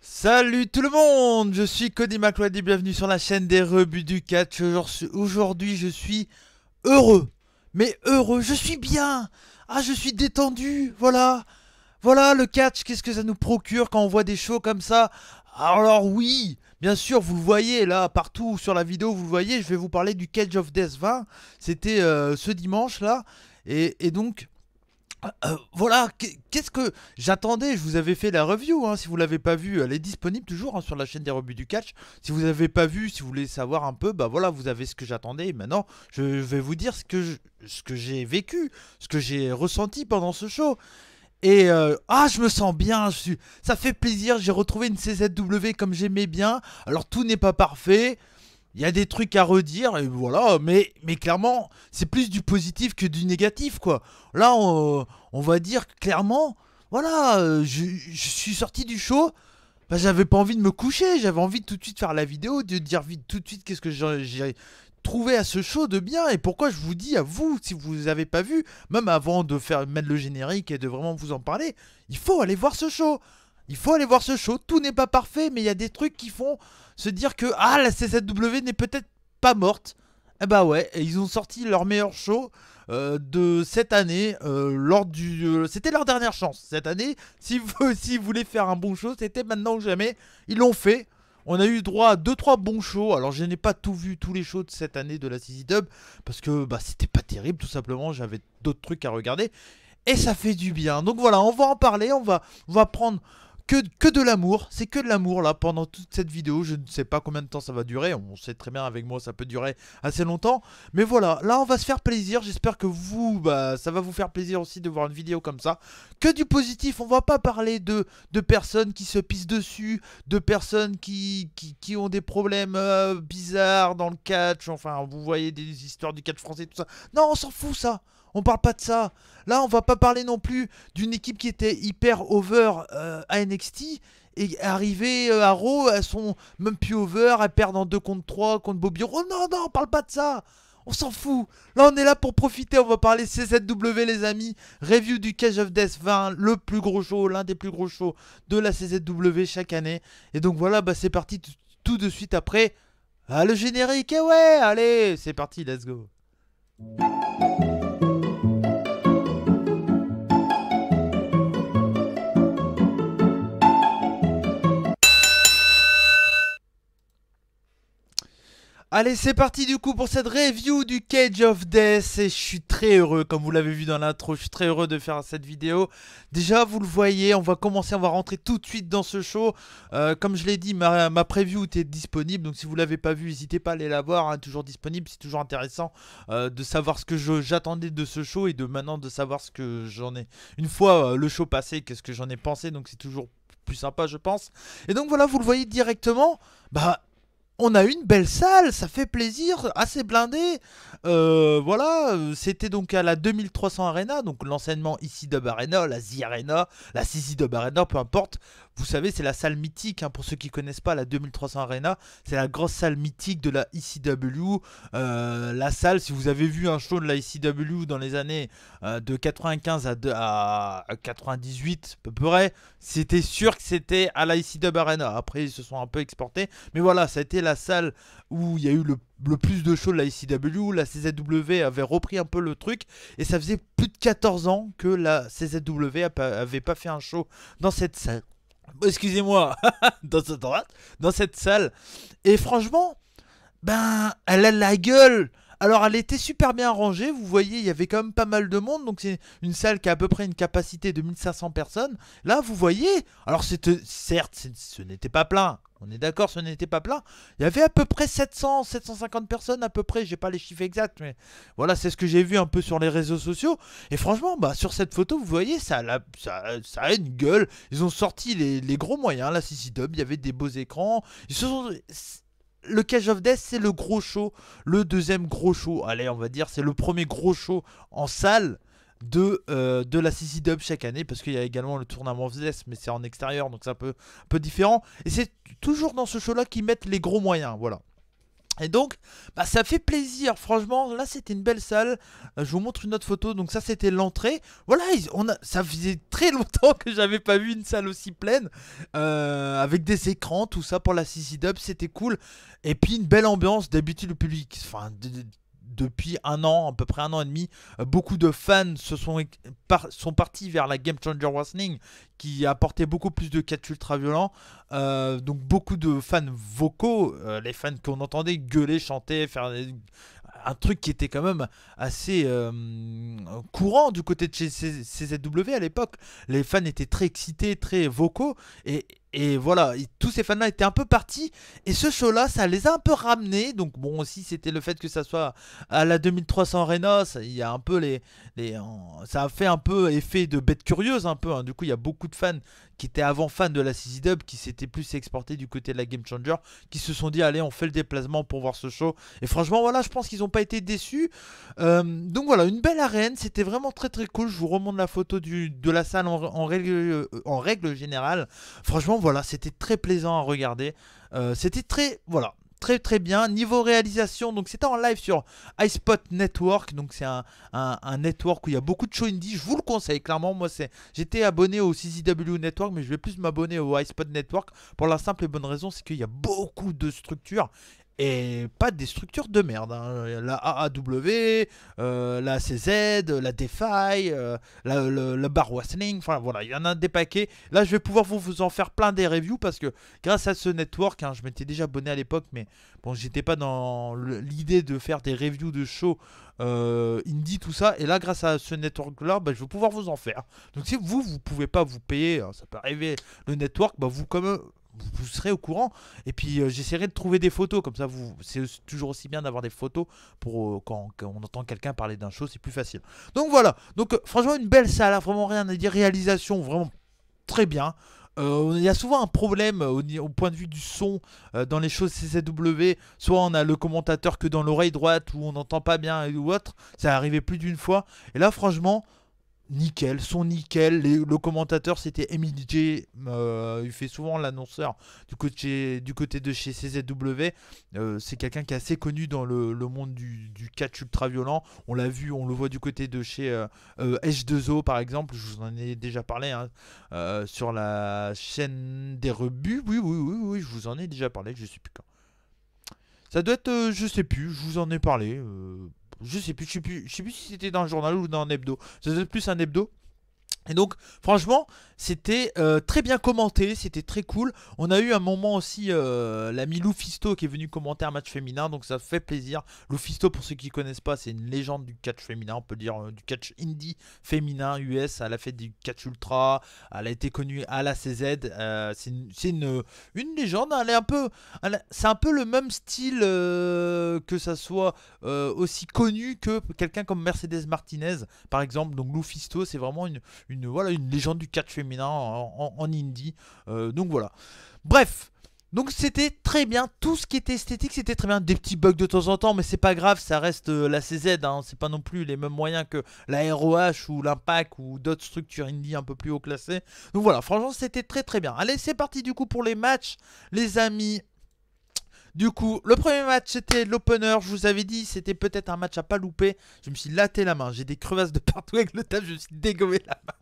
Salut tout le monde, je suis Cody McLeod et bienvenue sur la chaîne des rebuts du catch. Aujourd'hui je suis heureux, mais heureux, je suis bien. Ah, je suis détendu, voilà. Voilà le catch, qu'est-ce que ça nous procure quand on voit des shows comme ça. Alors oui, bien sûr, vous le voyez là, partout sur la vidéo, vous le voyez, je vais vous parler du Cage of Death 20. C'était ce dimanche là, et donc... voilà, qu'est-ce que j'attendais. Je vous avais fait la review, hein, si vous l'avez pas vue, elle est disponible toujours, hein, sur la chaîne des rebuts du catch. Si vous n'avez pas vu, si vous voulez savoir un peu, bah voilà, vous avez ce que j'attendais. Et maintenant, je vais vous dire ce que j'ai vécu, ce que j'ai ressenti pendant ce show. Et je me sens bien, ça fait plaisir, j'ai retrouvé une CZW comme j'aimais bien. Alors tout n'est pas parfait, il y a des trucs à redire, et voilà, mais clairement, c'est plus du positif que du négatif, quoi. Là, on va dire clairement, voilà, je suis sorti du show, bah, j'avais pas envie de me coucher, j'avais envie de tout de suite faire la vidéo, de dire vite tout de suite qu'est-ce que j'ai trouvé à ce show de bien, et pourquoi je vous dis à vous, si vous avez pas vu, même avant de faire mettre le générique et de vraiment vous en parler, il faut aller voir ce show. Il faut aller voir ce show, tout n'est pas parfait, mais il y a des trucs qui font se dire que la CZW n'est peut-être pas morte. Eh bah ouais, et ils ont sorti leur meilleur show de cette année, c'était leur dernière chance cette année. Si vous voulez faire un bon show, c'était maintenant ou jamais. Ils l'ont fait. On a eu droit à 2-3 bons shows. Alors je n'ai pas tout vu, tous les shows de cette année de la CZ Dub, parce que bah, c'était pas terrible tout simplement. J'avais d'autres trucs à regarder. Et ça fait du bien. Donc voilà, on va en parler, on va prendre que de l'amour, c'est que de l'amour là pendant toute cette vidéo. Je ne sais pas combien de temps ça va durer, on sait très bien avec moi ça peut durer assez longtemps. Mais voilà, là on va se faire plaisir, j'espère que vous, bah, ça va vous faire plaisir aussi de voir une vidéo comme ça. Que du positif, on va pas parler de personnes qui se pissent dessus, de personnes qui ont des problèmes bizarres dans le catch, enfin vous voyez des histoires du catch français, tout ça. Non, on s'en fout ça, on parle pas de ça. Là, on va pas parler non plus d'une équipe qui était hyper over à NXT et arrivée à Raw, elles sont même plus over, elles perdent en 2 contre 3 contre Bobby Roode. Oh non, non, on parle pas de ça. On s'en fout. Là, on est là pour profiter. On va parler CZW, les amis. Review du Cage of Death 20, le plus gros show, l'un des plus gros shows de la CZW chaque année. Et donc voilà, bah, c'est parti tout de suite après. Ah, le générique. Et ouais, allez, c'est parti, let's go. Allez, c'est parti du coup pour cette review du Cage of Death et je suis très heureux, comme vous l'avez vu dans l'intro, je suis très heureux de faire cette vidéo. Déjà, vous le voyez, on va commencer, on va rentrer tout de suite dans ce show. Comme je l'ai dit, ma preview était disponible, donc si vous ne l'avez pas vue, n'hésitez pas à aller la voir, hein, toujours disponible, c'est toujours intéressant de savoir ce que j'attendais de ce show et de maintenant de savoir ce que j'en ai. Une fois le show passé, qu'est-ce que j'en ai pensé, donc c'est toujours plus sympa je pense. Et donc voilà, vous le voyez directement, bah... On a une belle salle, ça fait plaisir, assez blindé. Voilà, c'était donc à la 2300 Arena, donc l'enseignement ici Dub Arena, la Z Arena, la CZ Dub Arena, peu importe. Vous savez, c'est la salle mythique, hein, pour ceux qui ne connaissent pas la 2300 Arena. C'est la grosse salle mythique de la ECW. La salle, si vous avez vu un show de la ECW dans les années de 95 à 98 à peu près, c'était sûr que c'était à la ECW Arena. Après, ils se sont un peu exportés. Mais voilà, ça a été la salle où il y a eu le plus de shows de la ECW. La CZW avait repris un peu le truc. Et ça faisait plus de 14 ans que la CZW avait pas fait un show dans cette salle. Excusez-moi, dans cette salle. Et franchement, ben, elle a la gueule. Alors, elle était super bien rangée. Vous voyez, il y avait quand même pas mal de monde. Donc, c'est une salle qui a à peu près une capacité de 1500 personnes. Là, vous voyez. Alors, certes, ce n'était pas plein. On est d'accord, ce n'était pas plein. Il y avait à peu près 700, 750 personnes à peu près. J'ai pas les chiffres exacts, mais voilà, c'est ce que j'ai vu un peu sur les réseaux sociaux. Et franchement, bah, sur cette photo, vous voyez, ça a une gueule. Ils ont sorti les gros moyens. La CC Dub, il y avait des beaux écrans. Le Cage of Death, c'est le gros show, le deuxième gros show. Allez, on va dire, c'est le premier gros show en salle de la CC Dub chaque année, parce qu'il y a également le tournament of Death, mais c'est en extérieur, donc c'est un peu différent. Et c'est toujours dans ce show-là qu'ils mettent les gros moyens, voilà. Et donc, bah, ça fait plaisir. Franchement, là, c'était une belle salle. Je vous montre une autre photo. Donc, ça, c'était l'entrée. Voilà, ça faisait très longtemps que j'avais pas vu une salle aussi pleine. Avec des écrans, tout ça pour la CC Dub. C'était cool. Et puis, une belle ambiance. D'habitude, le public, enfin, depuis un an, à peu près un an et demi, beaucoup de fans sont partis vers la Game Changer Wrestling qui apportait beaucoup plus de catch ultra violent. Donc beaucoup de fans vocaux, les fans qu'on entendait gueuler, chanter, faire un truc qui était quand même assez courant du côté de chez CZW à l'époque. Les fans étaient très excités, très vocaux. Et voilà, tous ces fans-là étaient un peu partis. Et ce show-là, ça les a un peu ramenés. Donc bon, aussi, c'était le fait que ça soit à la 2300 Arena. Il y a un peu ça a fait un peu effet de bête curieuse un peu. Hein. Du coup, il y a beaucoup de fans qui étaient avant fans de la CZ Dub, qui s'étaient plus exportés du côté de la Game Changer, qui se sont dit, allez, on fait le déplacement pour voir ce show. Et franchement, voilà, je pense qu'ils n'ont pas été déçus. Donc voilà, une belle arène. C'était vraiment très très cool. Je vous remonte la photo de la salle en règle générale. Franchement, voilà, c'était très plaisant à regarder. C'était voilà, très très bien. Niveau réalisation, donc c'était en live sur iSpot Network. Donc c'est un network où il y a beaucoup de shows indie. Je vous le conseille clairement. Moi, j'étais abonné au CZW Network, mais je vais plus m'abonner au iSpot Network pour la simple et bonne raison, c'est qu'il y a beaucoup de structures. Et pas des structures de merde. Hein. La AAW, la CZ, la DeFi, la Bar Wrestling. Enfin voilà, il y en a des paquets. Là, je vais pouvoir vous en faire plein des reviews parce que grâce à ce network, hein, je m'étais déjà abonné à l'époque, mais bon, j'étais pas dans l'idée de faire des reviews de shows indie, tout ça. Et là, grâce à ce network-là, bah, je vais pouvoir vous en faire. Donc si vous pouvez pas vous payer, ça peut arriver, le network, bah, vous serez au courant. Et puis j'essaierai de trouver des photos. Comme ça, c'est toujours aussi bien d'avoir des photos pour quand on entend quelqu'un parler d'un show, c'est plus facile. Donc voilà. Donc franchement, une belle salle. Vraiment rien à dire. Réalisation vraiment très bien. Il y a souvent un problème au point de vue du son dans les shows CZW. Soit on a le commentateur que dans l'oreille droite où on n'entend pas bien ou autre. Ça est arrivé plus d'une fois. Et là, franchement, nickel, son nickel. Le commentateur c'était MJ. Il fait souvent l'annonceur du côté de chez CZW. C'est quelqu'un qui est assez connu dans le monde du catch ultra violent. On l'a vu, on le voit du côté de chez H2O par exemple. Je vous en ai déjà parlé hein, sur la chaîne des rebuts. Oui, je vous en ai déjà parlé. Je sais plus quand. Ça doit être, je sais plus, je vous en ai parlé. Je sais plus si c'était dans un journal ou dans un hebdo. Ça doit être plus un hebdo. Et donc, franchement, c'était très bien commenté, c'était très cool. On a eu un moment aussi, l'ami Lufisto qui est venu commenter un match féminin, donc ça fait plaisir. Lufisto, pour ceux qui ne connaissent pas, c'est une légende du catch féminin, on peut dire du catch indie féminin US. Elle a fait du catch ultra, elle a été connue à la CZ. C'est une légende, elle est un peu, c'est un peu le même style que ça soit aussi connu que quelqu'un comme Mercedes Martinez, par exemple. Donc Lufisto, c'est vraiment voilà, une légende du catch féminin en indie. Donc voilà. Bref. Donc c'était très bien, tout ce qui était esthétique c'était très bien, des petits bugs de temps en temps mais c'est pas grave, ça reste la CZ, hein, c'est pas non plus les mêmes moyens que la ROH ou l'Impact ou d'autres structures indie un peu plus haut classées. Donc voilà, franchement c'était très très bien. Allez c'est parti du coup pour les matchs les amis. Du coup, le premier match c'était l'opener, je vous avais dit c'était peut-être un match à pas louper. Je me suis laté la main, j'ai des crevasses de partout avec le taf, je me suis dégommé la main.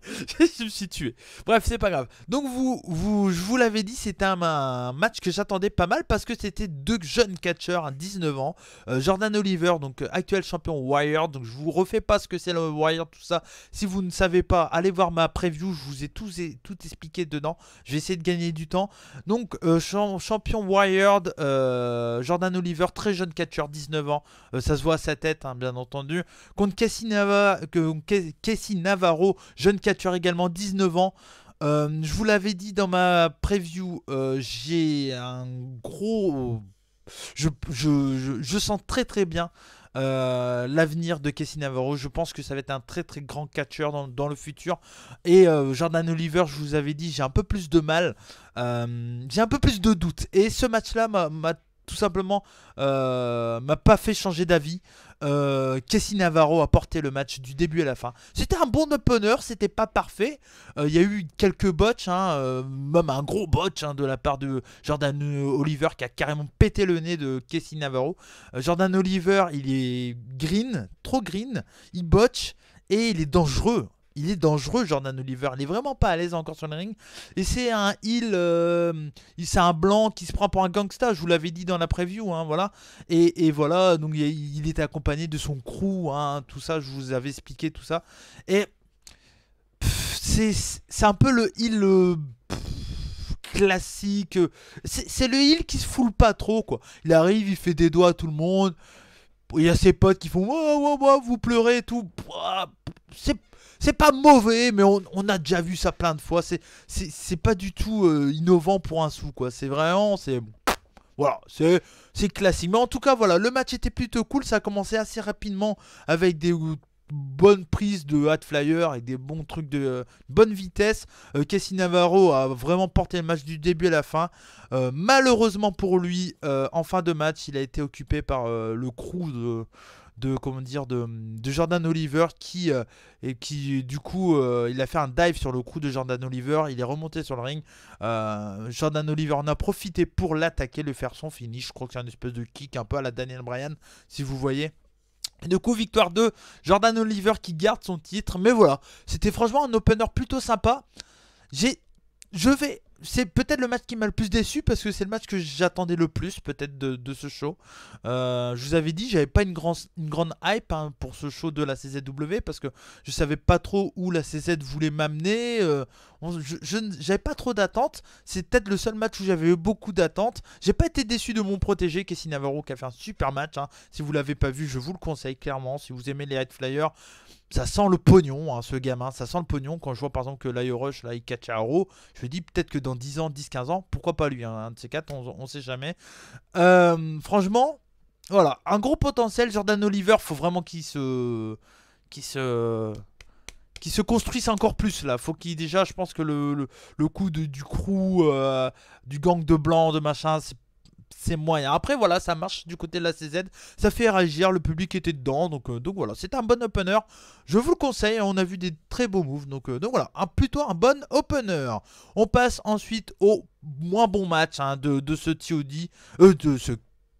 Je me suis tué. Bref, c'est pas grave. Donc je vous l'avais dit, c'était un match que j'attendais pas mal parce que c'était deux jeunes catcheurs à 19 ans. Jordan Oliver, donc actuel champion Wired. Donc je vous refais pas ce que c'est le Wired, tout ça. Si vous ne savez pas, allez voir ma preview. Je vous ai tout expliqué dedans. Je vais essayer de gagner du temps. Donc champion Wired, Jordan Oliver, très jeune catcheur, 19 ans. Ça se voit à sa tête, hein, bien entendu. Contre Casey Navarro, jeune catcheur également, 19 ans. Je vous l'avais dit dans ma preview, j'ai un gros... Je sens très très bien l'avenir de Casey Navarro. Je pense que ça va être un très très grand catcheur dans le futur. Et Jordan Oliver, je vous avais dit, j'ai un peu plus de mal. J'ai un peu plus de doutes. Et ce match-là m'a tout simplement m'a pas fait changer d'avis. Casey Navarro a porté le match du début à la fin. C'était un bon opener, c'était pas parfait. Il y a eu quelques botches, même un gros botch de la part de Jordan Oliver qui a carrément pété le nez de Casey Navarro. Jordan Oliver, il est green, trop green, il botch et il est dangereux. Il est dangereux, Jordan Oliver. Il est vraiment pas à l'aise encore sur le ring. Et c'est un heel, c'est un blanc qui se prend pour un gangsta. Je vous l'avais dit dans la preview, voilà. Et voilà, donc il était accompagné de son crew, tout ça. Je vous avais expliqué tout ça. Et c'est un peu le heel classique. C'est le heel qui se foule pas trop, quoi. Il arrive, il fait des doigts à tout le monde. Il y a ses potes qui font vous pleurez et tout. C'est pas mauvais, mais on a déjà vu ça plein de fois. C'est pas du tout innovant pour un sou, quoi. C'est vraiment, voilà, c'est classique. Mais en tout cas, voilà, le match était plutôt cool. Ça a commencé assez rapidement avec des bonnes prises de high flyer et des bons trucs de bonne vitesse. Casey Navarro a vraiment porté le match du début à la fin. Malheureusement pour lui, en fin de match, il a été occupé par le crew de Jordan Oliver qui du coup il a fait un dive sur le crew de Jordan Oliver. Il est remonté sur le ring. Jordan Oliver en a profité pour l'attaquer, le faire son finish. Je crois que c'est un espèce de kick un peu à la Daniel Bryan, si vous voyez. Et du coup, victoire de Jordan Oliver qui garde son titre. Mais voilà, c'était franchement un opener plutôt sympa. C'est peut-être le match qui m'a le plus déçu parce que c'est le match que j'attendais le plus peut-être de ce show. Je vous avais dit, j'avais pas une grande hype pour ce show de la CZW parce que je savais pas trop où la CZ voulait m'amener. J'avais pas trop d'attentes. C'est peut-être le seul match où j'avais eu beaucoup d'attentes. J'ai pas été déçu de mon protégé Casey Navarro qui a fait un super match. Si vous l'avez pas vu, je vous le conseille clairement. Si vous aimez les high flyers, ça sent le pognon, ce gamin, ça sent le pognon. Quand je vois par exemple que l'Io Rush, là, il catch à Arrow, je me dis peut-être que dans 10 ans, 10-15 ans, pourquoi pas lui, un de ces quatre, on sait jamais. Franchement, voilà, un gros potentiel. Jordan Oliver, faut vraiment qu'il se construise encore plus là. Faut qu'il déjà, je pense que le coup du crew, du gang de blancs, de machin, c'est moyen. Après voilà, ça marche du côté de la CZ, ça fait réagir, le public était dedans, donc voilà, c'était un bon opener, je vous le conseille, on a vu des très beaux moves, donc voilà, plutôt un bon opener. On passe ensuite au moins bon match de ce TOD, de ce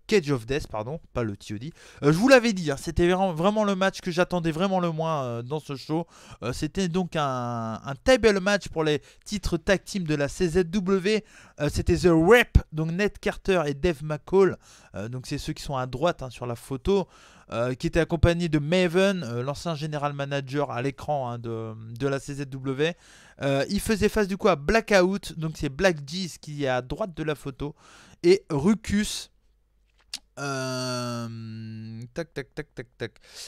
Cage of Death, pardon, pas le TOD. Je vous l'avais dit, c'était vraiment le match que j'attendais vraiment le moins dans ce show. C'était donc un table match pour les titres tag team de la CZW. C'était The Rep, donc Ned Carter et Dave McCall. Donc c'est ceux qui sont à droite sur la photo. Qui était accompagné de Maven, l'ancien général manager à l'écran de la CZW. Il faisait face du coup à Blackout, donc c'est Black Jeez qui est à droite de la photo. Et Rucus. Tac.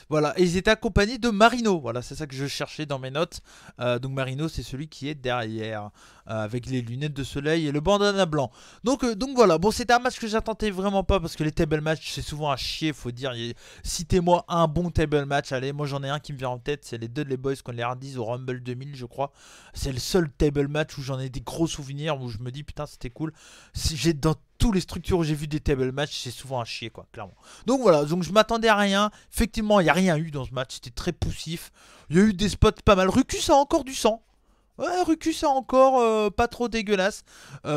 Voilà, et ils étaient accompagnés de Marino. Voilà, c'est ça que je cherchais dans mes notes. Donc Marino, c'est celui qui est derrière, avec les lunettes de soleil et le bandana blanc. Donc voilà, bon, c'était un match que j'attendais vraiment pas parce que les table match c'est souvent à chier, faut dire. Citez-moi un bon table match. Allez, moi j'en ai un qui me vient en tête, c'est les Dudley Boys contre les Hardys au Rumble 2000, je crois. C'est le seul table match où j'en ai des gros souvenirs, où je me dis putain, c'était cool. Dans tous les structures où j'ai vu des table match, c'est souvent à chier, quoi, clairement. Donc voilà, donc je m'attendais à rien. Effectivement, il n'y a rien eu dans ce match, c'était très poussif. Il y a eu des spots pas mal. Rucus a encore du sang. Ouais, Rucus a encore pas trop dégueulasse. Tout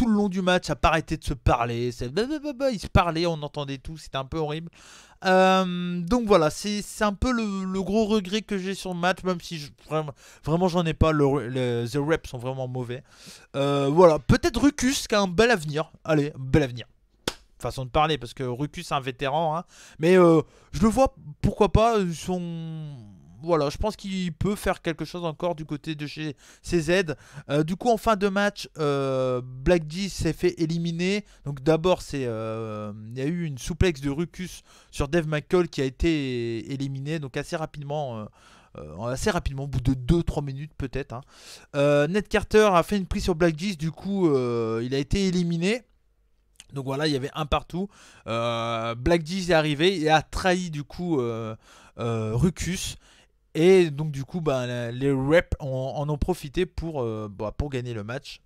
le long du match, ça n'a pas arrêté de se parler. Ils se parlaient, on entendait tout, c'était un peu horrible. Donc voilà, c'est un peu le gros regret que j'ai sur le match, même si vraiment j'en ai pas. The reps sont vraiment mauvais. Voilà, peut-être Rucus qui a un bel avenir. Allez, bel avenir. Façon de parler, parce que Rucus c'est un vétéran, mais je le vois, pourquoi pas. Voilà, je pense qu'il peut faire quelque chose encore du côté de chez CZ. Du coup, en fin de match, Black G s'est fait éliminer. Donc d'abord, il y a eu une souplex de Rucus sur Dave McCall qui a été éliminé. Donc assez rapidement, au bout de 2-3 minutes peut-être. Ned Carter a fait une prise sur Black G. Du coup, il a été éliminé. Donc voilà, il y avait un partout. Black G est arrivé et a trahi du coup Rucus. Et donc du coup, les reps en ont profité pour gagner le match.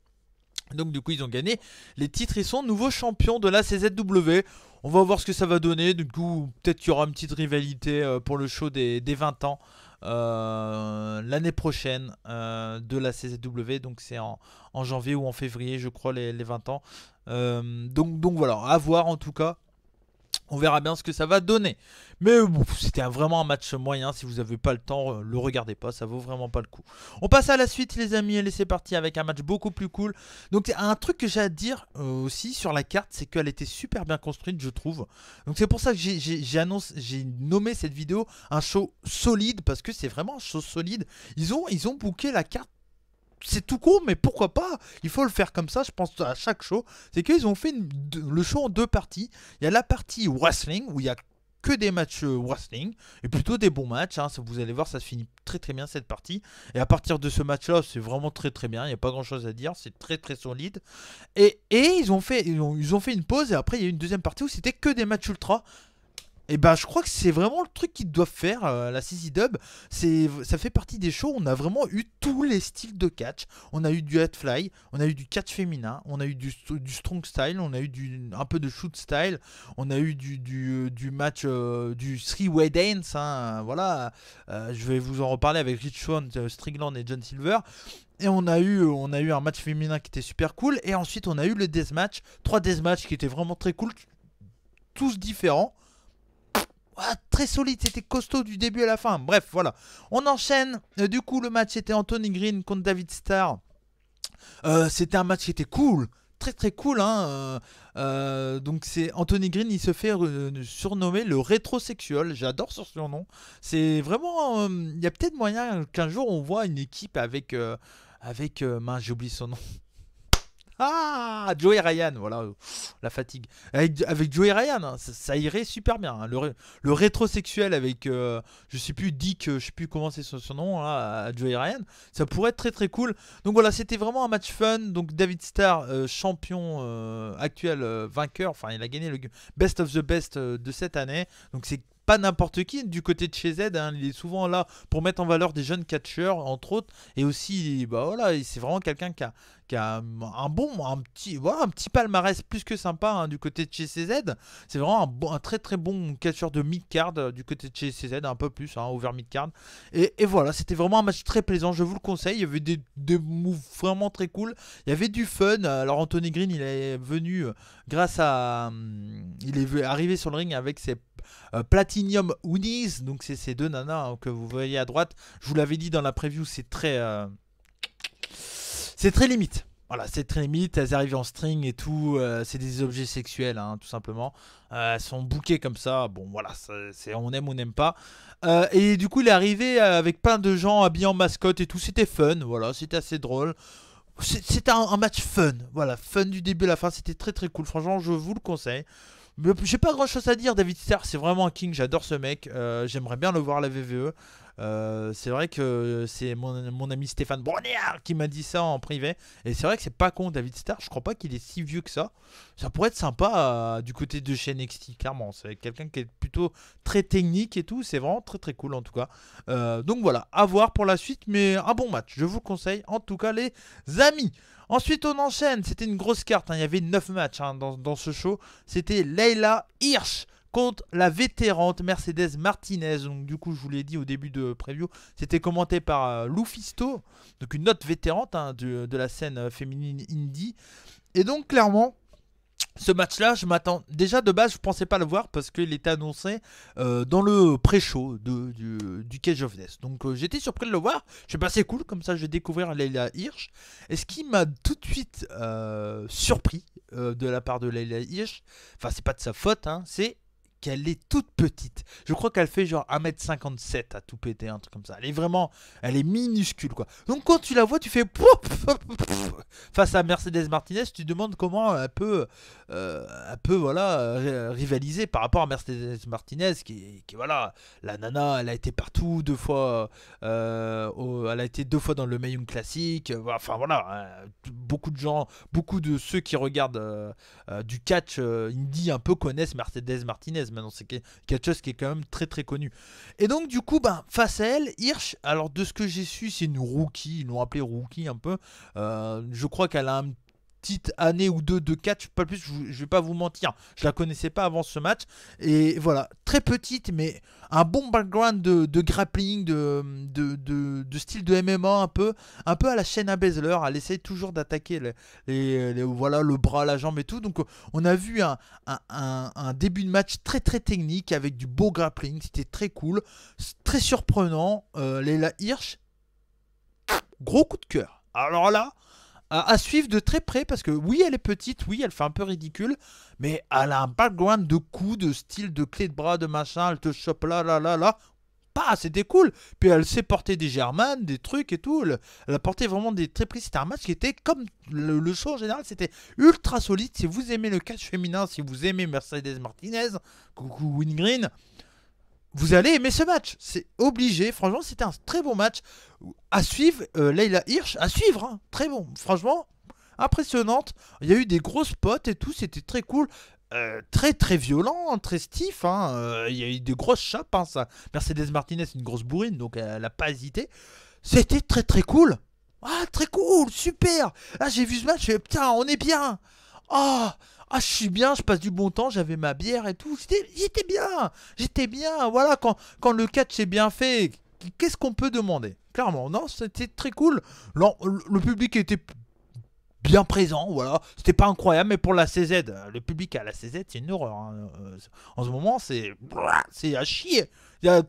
Donc du coup ils ont gagné les titres, ils sont nouveaux champions de la CZW. On va voir ce que ça va donner, du coup peut-être qu'il y aura une petite rivalité pour le show des 20 ans l'année prochaine de la CZW. Donc c'est en janvier ou en février je crois les 20 ans. Donc voilà, à voir en tout cas. On verra bien ce que ça va donner. Mais bon, c'était vraiment un match moyen. Si vous n'avez pas le temps, le regardez pas. Ça vaut vraiment pas le coup. On passe à la suite, les amis. Et c'est parti avec un match beaucoup plus cool. Donc, un truc que j'ai à dire aussi sur la carte, c'est qu'elle était super bien construite, je trouve. Donc, c'est pour ça que j'ai nommé cette vidéo un show solide. Parce que c'est vraiment un show solide. Ils ont booké la carte. C'est tout con, mais pourquoi pas? Il faut le faire comme ça, je pense à chaque show. C'est qu'ils ont fait le show en deux parties. Il y a la partie wrestling, où il y a que des matchs wrestling, et plutôt des bons matchs. Hein. Vous allez voir, ça se finit très très bien cette partie. Et à partir de ce match-là, c'est vraiment très très bien. Il n'y a pas grand-chose à dire, c'est très très solide. Et ils ont fait une pause, et après il y a une deuxième partie où c'était que des matchs ultra. Et ben je crois que c'est vraiment le truc qu'ils doivent faire, la CZ Dub. Ça fait partie des shows où on a vraiment eu tous les styles de catch. On a eu du headfly, on a eu du catch féminin, on a eu du strong style, on a eu un peu de shoot style, on a eu du match, du three-way dance. Hein, voilà, je vais vous en reparler avec Rich Swann, Strickland et John Silver. Et on a eu un match féminin qui était super cool. Et ensuite on a eu le deathmatch, 3 deathmatchs qui étaient vraiment très cool, tous différents. Ah, très solide, c'était costaud du début à la fin. Bref, voilà. On enchaîne. Du coup, le match était Anthony Green contre David Starr. C'était un match qui était cool. Très très cool. Hein. Donc c'est Anthony Green, il se fait surnommer le rétrosexuel. J'adore ce surnom. C'est vraiment... Il y a peut-être moyen qu'un jour on voit une équipe avec... mince, j'ai oublié son nom. Ah, Joey Ryan, voilà, la fatigue. Avec Joey Ryan, hein, ça irait super bien. Hein. Le rétrosexuel avec, je sais plus, Dick, je sais plus comment c'est son nom, là, à Joey Ryan, ça pourrait être très très cool. Donc voilà, c'était vraiment un match fun. Donc David Starr, champion actuel, vainqueur, enfin il a gagné le Best of the Best de cette année. Donc c'est pas n'importe qui du côté de chez Z, hein. Il est souvent là pour mettre en valeur des jeunes catcheurs entre autres, et aussi bah voilà, c'est vraiment quelqu'un qui a un petit palmarès plus que sympa, hein, du côté de chez CZ. C'est vraiment un très très bon catcheur de mid-card du côté de chez CZ, un peu plus, hein, over mid-card. Et voilà, c'était vraiment un match très plaisant, je vous le conseille. Il y avait des moves vraiment très cool, il y avait du fun. Alors Anthony Green, il est venu grâce à... il est arrivé sur le ring avec ses Platinum Unis, donc c'est ces deux nanas, hein, que vous voyez à droite. Je vous l'avais dit dans la preview, c'est très limite. Voilà, c'est très limite. Elles arrivent en string et tout. C'est des objets sexuels, hein, tout simplement. Elles sont bookées comme ça. Bon, voilà, on aime ou on n'aime pas. Et du coup, il est arrivé avec plein de gens habillés en mascotte et tout. C'était fun. Voilà, c'était assez drôle. C'était un match fun. Voilà, fun du début à la fin. C'était très très cool. Franchement, je vous le conseille. J'ai pas grand chose à dire. David Starr, c'est vraiment un king. J'adore ce mec. J'aimerais bien le voir à la VVE. C'est vrai que c'est mon ami Stéphane Brognard qui m'a dit ça en privé. Et c'est vrai que c'est pas con, David Starr. Je crois pas qu'il est si vieux que ça. Ça pourrait être sympa du côté de chez NXT, clairement. C'est quelqu'un qui est plutôt très technique et tout. C'est vraiment très très cool en tout cas. Donc voilà, à voir pour la suite. Mais un bon match, je vous le conseille. En tout cas, les amis. Ensuite, on enchaîne. C'était une grosse carte. Hein. Il y avait 9 matchs, hein, dans ce show. C'était Leyla Hirsch contre la vétérante Mercedes Martinez. Donc du coup, je vous l'ai dit au début de preview, c'était commenté par Lufisto, donc une autre vétérante, hein, de la scène féminine indie. Et donc clairement, ce match-là, je m'attends. Déjà de base, je pensais pas le voir parce qu'il était annoncé dans le pré-show du Cage of Death. Donc j'étais surpris de le voir. Je suis passé cool, comme ça je vais découvrir Leyla Hirsch. Et ce qui m'a tout de suite surpris de la part de Leyla Hirsch, enfin c'est pas de sa faute, hein, c'est qu'elle est toute petite. Je crois qu'elle fait genre 1m57 à tout péter, un truc comme ça. Elle est minuscule quoi. Donc quand tu la vois, tu fais pouf, face à Mercedes Martinez, tu te demandes comment elle peut voilà, rivaliser par rapport à Mercedes Martinez qui voilà, la nana, elle a été partout, 2 fois, elle a été 2 fois dans le Mae Young Classic. Enfin voilà, beaucoup de gens, beaucoup de ceux qui regardent du catch indie un peu connaissent Mercedes Martinez. Maintenant c'est quelque chose qui est quand même très très connu. Et donc du coup face à elle, Hirsch, alors de ce que j'ai su, c'est une rookie, ils l'ont appelée rookie un peu. Je crois qu'elle a petite année ou deux de catch, pas plus, je vais pas vous mentir, je la connaissais pas avant ce match, et voilà, très petite, mais un bon background de grappling, de style de MMA un peu à la Shayna Baszler, elle essaye toujours d'attaquer voilà, le bras, la jambe et tout, donc on a vu un début de match très très technique, avec du beau grappling, c'était très cool, très surprenant, Leyla Hirsch, gros coup de cœur, alors là, à suivre de très près parce que oui elle est petite, oui elle fait un peu ridicule, mais elle a un background de coups, de style, de clé de bras, de machin, elle te chope là, là, là, là. Pas, c'était cool. Puis elle sait porter des Germanes, des trucs et tout. Elle a porté vraiment des très près. C'était un match qui était comme le show en général, c'était ultra solide. Si vous aimez le catch féminin, si vous aimez Mercedes Martinez, coucou Wingreen, vous allez aimer ce match, c'est obligé. Franchement, c'était un très bon match à suivre. Leyla Hirsch à suivre, hein. Très bon. Franchement, impressionnante. Il y a eu des grosses potes et tout, c'était très cool. Très très violent, très stiff. Hein. Il y a eu de grosses chapes. Hein, ça. Mercedes Martinez, c'est une grosse bourrine, donc elle n'a pas hésité. C'était très très cool. Ah, très cool, super. Là, j'ai vu ce match, je fais, putain, on est bien. Ah, je suis bien, je passe du bon temps, j'avais ma bière et tout. J'étais bien, j'étais bien. Voilà, quand le catch est bien fait, qu'est-ce qu'on peut demander? Clairement, non, c'était très cool. Le public était bien présent, voilà. C'était pas incroyable, mais pour la CZ, le public à la CZ, c'est une horreur. Hein. En ce moment, c'est à chier. Il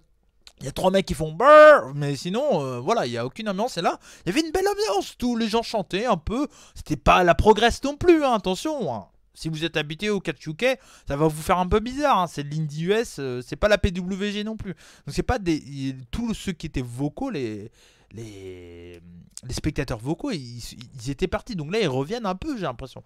y a trois mecs qui font brrr, mais sinon, voilà, il n'y a aucune ambiance. Et là, il y avait une belle ambiance. Tous les gens chantaient un peu. C'était pas la progresse non plus, hein, attention. Hein. Si vous êtes habitué au catch UK, ça va vous faire un peu bizarre. Hein. C'est de l'Indie US, c'est pas la PWG non plus. Donc c'est pas tous ceux qui étaient vocaux, les spectateurs vocaux, ils étaient partis. Donc là, ils reviennent un peu, j'ai l'impression.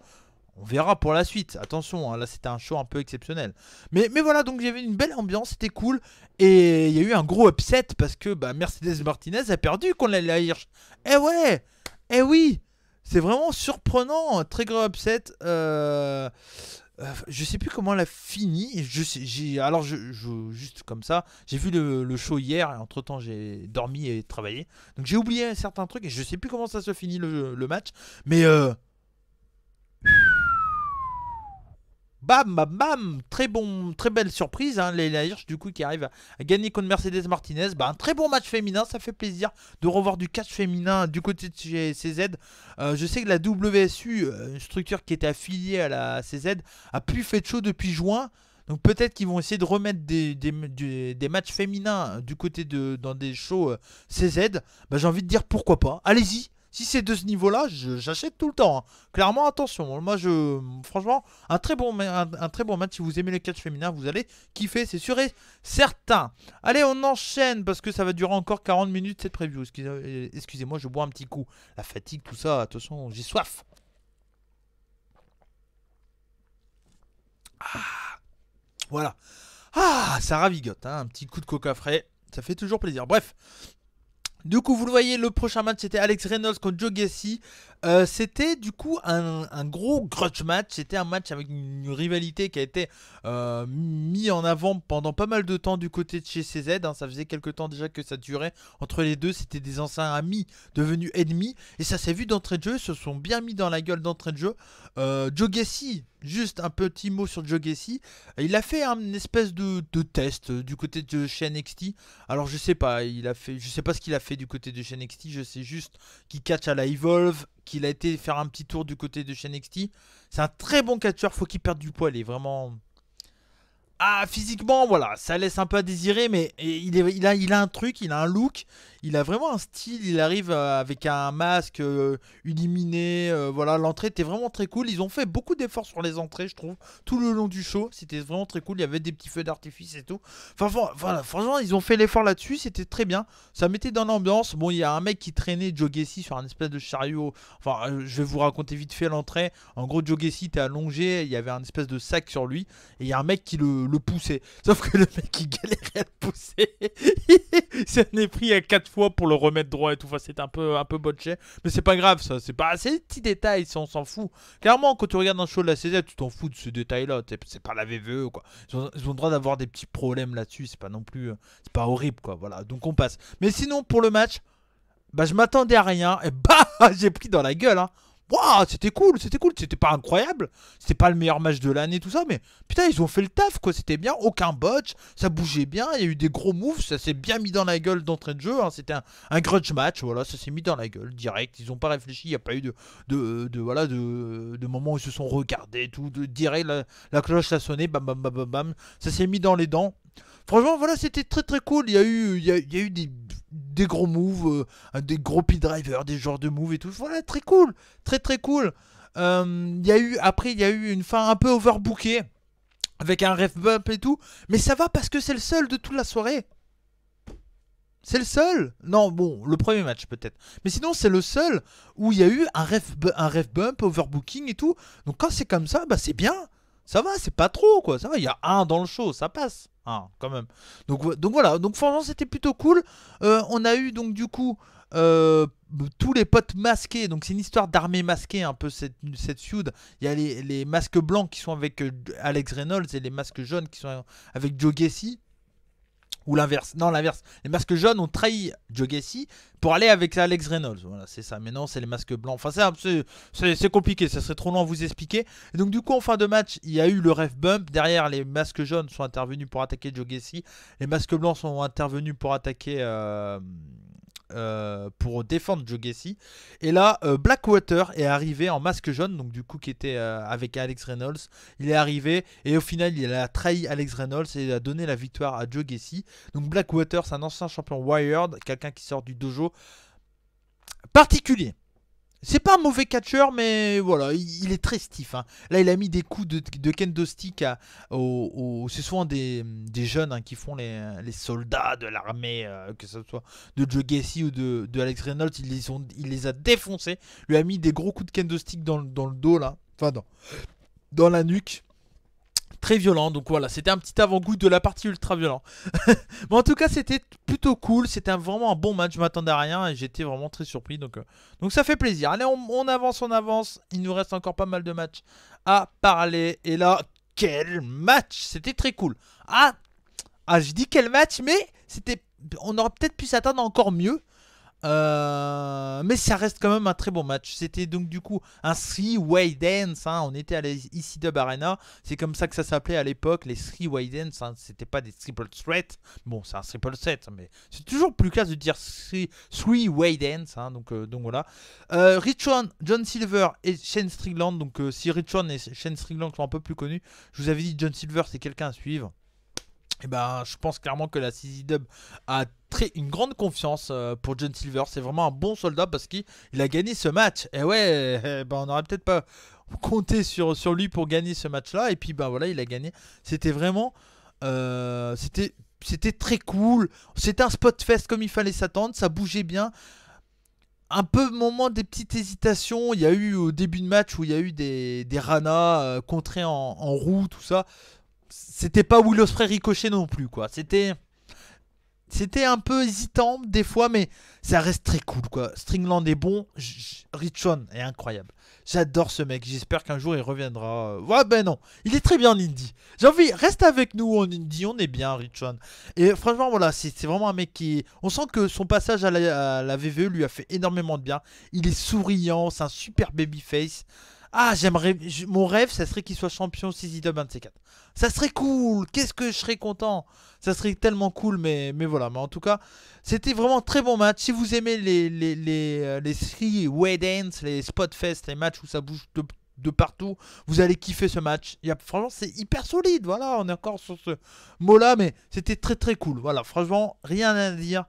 On verra pour la suite. Attention, hein, là c'était un show un peu exceptionnel. Mais voilà, donc il y avait une belle ambiance, c'était cool. Et il y a eu un gros upset parce que Mercedes Martinez a perdu contre la Hirsch. Eh ouais, eh oui, c'est vraiment surprenant. Très gros upset. Je sais plus comment elle a fini. Alors, juste comme ça, j'ai vu le show hier. Et entre temps, j'ai dormi et travaillé. Donc j'ai oublié certains trucs et je sais plus comment ça se finit le match. Mais bam, bam, bam, très belle surprise, hein, Leyla Hirsch du coup qui arrive à gagner contre Mercedes Martinez. Un très bon match féminin, ça fait plaisir de revoir du catch féminin du côté de chez CZ. Je sais que la WSU, une structure qui était affiliée à la CZ, a plus fait de show depuis juin. Donc peut-être qu'ils vont essayer de remettre des matchs féminins du côté dans des shows CZ. J'ai envie de dire pourquoi pas. Allez-y. Si c'est de ce niveau-là, j'achète tout le temps. Hein. Clairement, attention. Moi, franchement, un très bon match. Si vous aimez le catch féminin, vous allez kiffer, c'est sûr et certain. Allez, on enchaîne parce que ça va durer encore 40 minutes cette preview. Excusez-moi, je bois un petit coup. La fatigue, tout ça, attention, j'ai soif. Voilà. Ça ravigote. Hein. Un petit coup de coca frais. Ça fait toujours plaisir. Bref. Du coup, vous le voyez, le prochain match, c'était Alex Reynolds contre Joe Gacy. C'était du coup un gros grudge match. C'était un match avec une rivalité qui a été mis en avant pendant pas mal de temps du côté de chez CZ. Hein. Ça faisait quelques temps déjà que ça durait entre les deux. C'était des anciens amis devenus ennemis. Et ça s'est vu d'entrée de jeu. Ils se sont bien mis dans la gueule d'entrée de jeu. Joe Gacy, juste un petit mot sur Joe Gacy. Il a fait une espèce de test du côté de chez NXT. Alors je sais pas, je sais pas ce qu'il a fait du côté de chez NXT. Je sais juste qu'il catch à la Evolve, qu'il a été faire un petit tour du côté de chez NXT. C'est un très bon catcheur, faut qu'il perde du poids. Il est vraiment... physiquement, voilà, ça laisse un peu à désirer, mais il a un truc, il a un look, il a vraiment un style, il arrive avec un masque illuminé, voilà, l'entrée était vraiment très cool. Ils ont fait beaucoup d'efforts sur les entrées, je trouve, tout le long du show, c'était vraiment très cool, il y avait des petits feux d'artifice et tout. Enfin, voilà, franchement, ils ont fait l'effort là-dessus, c'était très bien, ça mettait dans l'ambiance. Bon, il y a un mec qui traînait Joe Gacy sur un espèce de chariot, enfin, je vais vous raconter vite fait l'entrée. En gros, Joe Gacy était allongé, il y avait un espèce de sac sur lui, et il y a un mec qui le poussait. Sauf que le mec il galérait à le pousser. Il s'en est pris à 4 fois pour le remettre droit et tout. Enfin, c'est un peu botché. Mais c'est pas grave, ça. C'est des petits détails, ça, on s'en fout. Clairement, quand tu regardes un show de la CZ, tu t'en fous de ce détail-là. C'est pas la VVE, quoi. Ils ont le droit d'avoir des petits problèmes là-dessus. C'est pas non plus. C'est pas horrible, quoi. Voilà. Donc on passe. Mais sinon, pour le match, je m'attendais à rien. Et j'ai pris dans la gueule, hein. Waouh, c'était cool, c'était cool. C'était pas incroyable, c'était pas le meilleur match de l'année, tout ça, mais putain, ils ont fait le taf, quoi. C'était bien, aucun botch, ça bougeait bien, il y a eu des gros moves, ça s'est bien mis dans la gueule d'entrée de jeu, hein. C'était un grudge match, voilà, ça s'est mis dans la gueule, direct. Ils ont pas réfléchi, il n'y a pas eu voilà, de moments où ils se sont regardés, tout, direct, la cloche a sonné, bam, bam, bam, bam, bam, ça s'est mis dans les dents. Franchement, voilà, c'était très très cool. Il y a eu des gros moves, des gros p-drivers, des genres de moves et tout. Voilà, très cool. Très très cool. Après, il y a eu une fin un peu overbookée avec un ref bump et tout. Mais ça va parce que c'est le seul de toute la soirée. C'est le seul. Non, bon, le premier match peut-être. Mais sinon, c'est le seul où il y a eu un ref bump, overbooking et tout. Donc quand c'est comme ça, bah c'est bien. Ça va, c'est pas trop quoi. Ça va, il y a un dans le show, ça passe. Ah, quand même. Donc voilà, donc franchement c'était plutôt cool. On a eu donc du coup euh, tous les potes masqués. Donc c'est une histoire d'armée masquée un peu cette feud. Il y a les masques blancs qui sont avec Alex Reynolds et les masques jaunes qui sont avec Joe Gacy. Ou l'inverse. Non, l'inverse. Les masques jaunes ont trahi Joe Gacy pour aller avec Alex Reynolds. Voilà, c'est ça. Mais non, c'est les masques blancs. Enfin, c'est compliqué. Ça serait trop long à vous expliquer. Et donc, du coup, en fin de match, il y a eu le ref bump. Derrière, les masques jaunes sont intervenus pour attaquer Joe Gacy. Les masques blancs sont intervenus pour attaquer. Pour défendre Joe Gacy. Et là, Blackwater est arrivé en masque jaune, donc du coup qui était avec Alex Reynolds. Il est arrivé et au final il a trahi Alex Reynolds et il a donné la victoire à Joe Gacy. Donc Blackwater, c'est un ancien champion Wired, quelqu'un qui sort du dojo particulier. C'est pas un mauvais catcheur, mais voilà, il est très stiff, hein. Là, il a mis des coups de kendo stick c'est souvent des jeunes, hein, qui font les soldats de l'armée, que ce soit de Joe Gacy ou de Alex Reynolds. Il les a défoncés. Lui a mis des gros coups de kendo stick dans le dos, là. Enfin, dans la nuque. Très violent, donc voilà, c'était un petit avant-goût de la partie ultra violent. Mais en tout cas, c'était plutôt cool, c'était vraiment un bon match, je m'attendais à rien et j'étais vraiment très surpris, donc ça fait plaisir. Allez, on avance, il nous reste encore pas mal de matchs à parler. Et là, quel match, c'était très cool. Je dis quel match, mais on aurait peut-être pu s'attendre à encore mieux. Mais ça reste quand même un très bon match. C'était donc du coup un 3-way dance, hein. On était à la ECW Arena. C'est comme ça que ça s'appelait à l'époque, les 3-way dance, hein. C'était pas des triple threat. Bon, c'est un triple set, mais c'est toujours plus classe de dire 3-way dance, hein. Donc voilà. Rich Swann, John Silver et Shane Strickland. Donc si Rich Swann et Shane Strickland sont un peu plus connus, je vous avais dit John Silver c'est quelqu'un à suivre. Et ben, je pense clairement que la CZW a une grande confiance pour John Silver. C'est vraiment un bon soldat parce qu'il a gagné ce match. Et ouais, ben, on n'aurait peut-être pas compté sur lui pour gagner ce match-là. Et puis, ben voilà, il a gagné. C'était vraiment. C'était très cool. C'était un spot fest comme il fallait s'attendre. Ça bougeait bien. Un peu moment des petites hésitations. Il y a eu au début de match où il y a eu des Rana contrés en roue, tout ça. C'était pas Will Ospreay Ricochet non plus, quoi. C'était un peu hésitant des fois, mais ça reste très cool, quoi. Stringland est bon, Rich Swann est incroyable. J'adore ce mec, j'espère qu'un jour il reviendra. Ouais, ben non, il est très bien en indie. J'ai envie, reste avec nous en indie, on est bien, Rich Swann. Et franchement, voilà, c'est vraiment un mec qui. On sent que son passage à la VVE lui a fait énormément de bien. Il est souriant, c'est un super babyface. Mon rêve, ça serait qu'il soit champion CZW 24. Ça serait cool. Qu'est-ce que je serais content. Ça serait tellement cool, mais voilà. Mais en tout cas, c'était vraiment un très bon match. Si vous aimez les three-way dance, les spot fest, les matchs où ça bouge de partout, vous allez kiffer ce match. Franchement, c'est hyper solide. Voilà, on est encore sur ce mot-là, mais c'était très très cool. Voilà, franchement, rien à dire.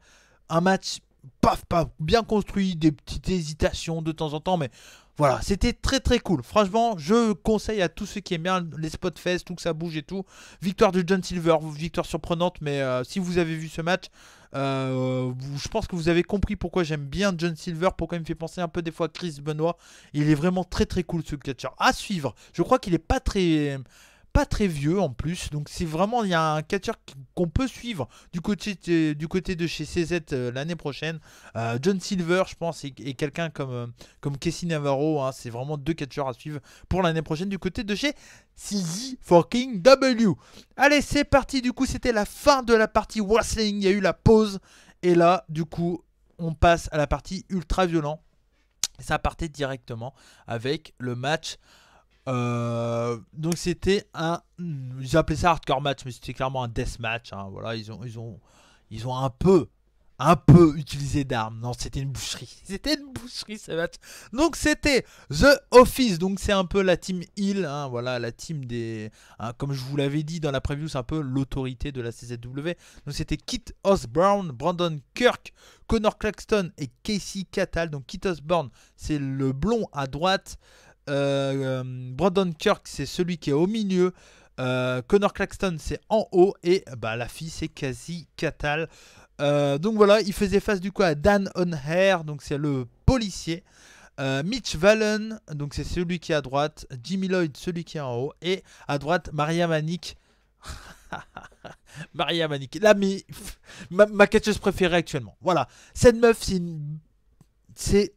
Un match, paf, bien construit, des petites hésitations de temps en temps, mais voilà, c'était très très cool. Franchement, je conseille à tous ceux qui aiment bien les spot fest, tout que ça bouge et tout. Victoire de John Silver, victoire surprenante, mais si vous avez vu ce match, je pense que vous avez compris pourquoi j'aime bien John Silver, pourquoi il me fait penser un peu des fois à Chris Benoit. Il est vraiment très très cool ce catcher. À suivre. Je crois qu'il est pas très vieux en plus, donc c'est vraiment, il y a un catcher qu'on peut suivre du côté de chez CZ l'année prochaine. John Silver, je pense, et quelqu'un comme Casey Navarro, hein, c'est vraiment deux catchers à suivre pour l'année prochaine du côté de chez CZW. Allez, c'est parti. Du coup, c'était la fin de la partie wrestling. Il y a eu la pause et là, du coup, on passe à la partie ultra violent. Ça partait directement avec le match. Donc c'était un, j'ai appelé ça hardcore match, mais c'était clairement un death match. Hein. Voilà, ils ont un peu utilisé d'armes. Non, c'était une boucherie. C'était une boucherie ce match. Donc c'était The Office. Donc c'est un peu la team Hill. Hein, voilà, la team des. Hein, comme je vous l'avais dit dans la preview, c'est un peu l'autorité de la CZW. Donc c'était Kit Osborne, Brandon Kirk, Connor Claxton et Casey Catal. Donc Kit Osborne, c'est le blond à droite. Brandon Kirk, c'est celui qui est au milieu. Connor Claxton, c'est en haut. Et bah, la fille, c'est Casey Catal. Donc voilà, il faisait face du coup à Dan O'Hare, donc c'est le policier. Mitch Vallen, donc c'est celui qui est à droite. Jimmy Lloyd, celui qui est en haut. Et à droite, Maria Manick. Maria Manick. Là, ma catcheuse préférée actuellement. Voilà. Cette meuf, c'est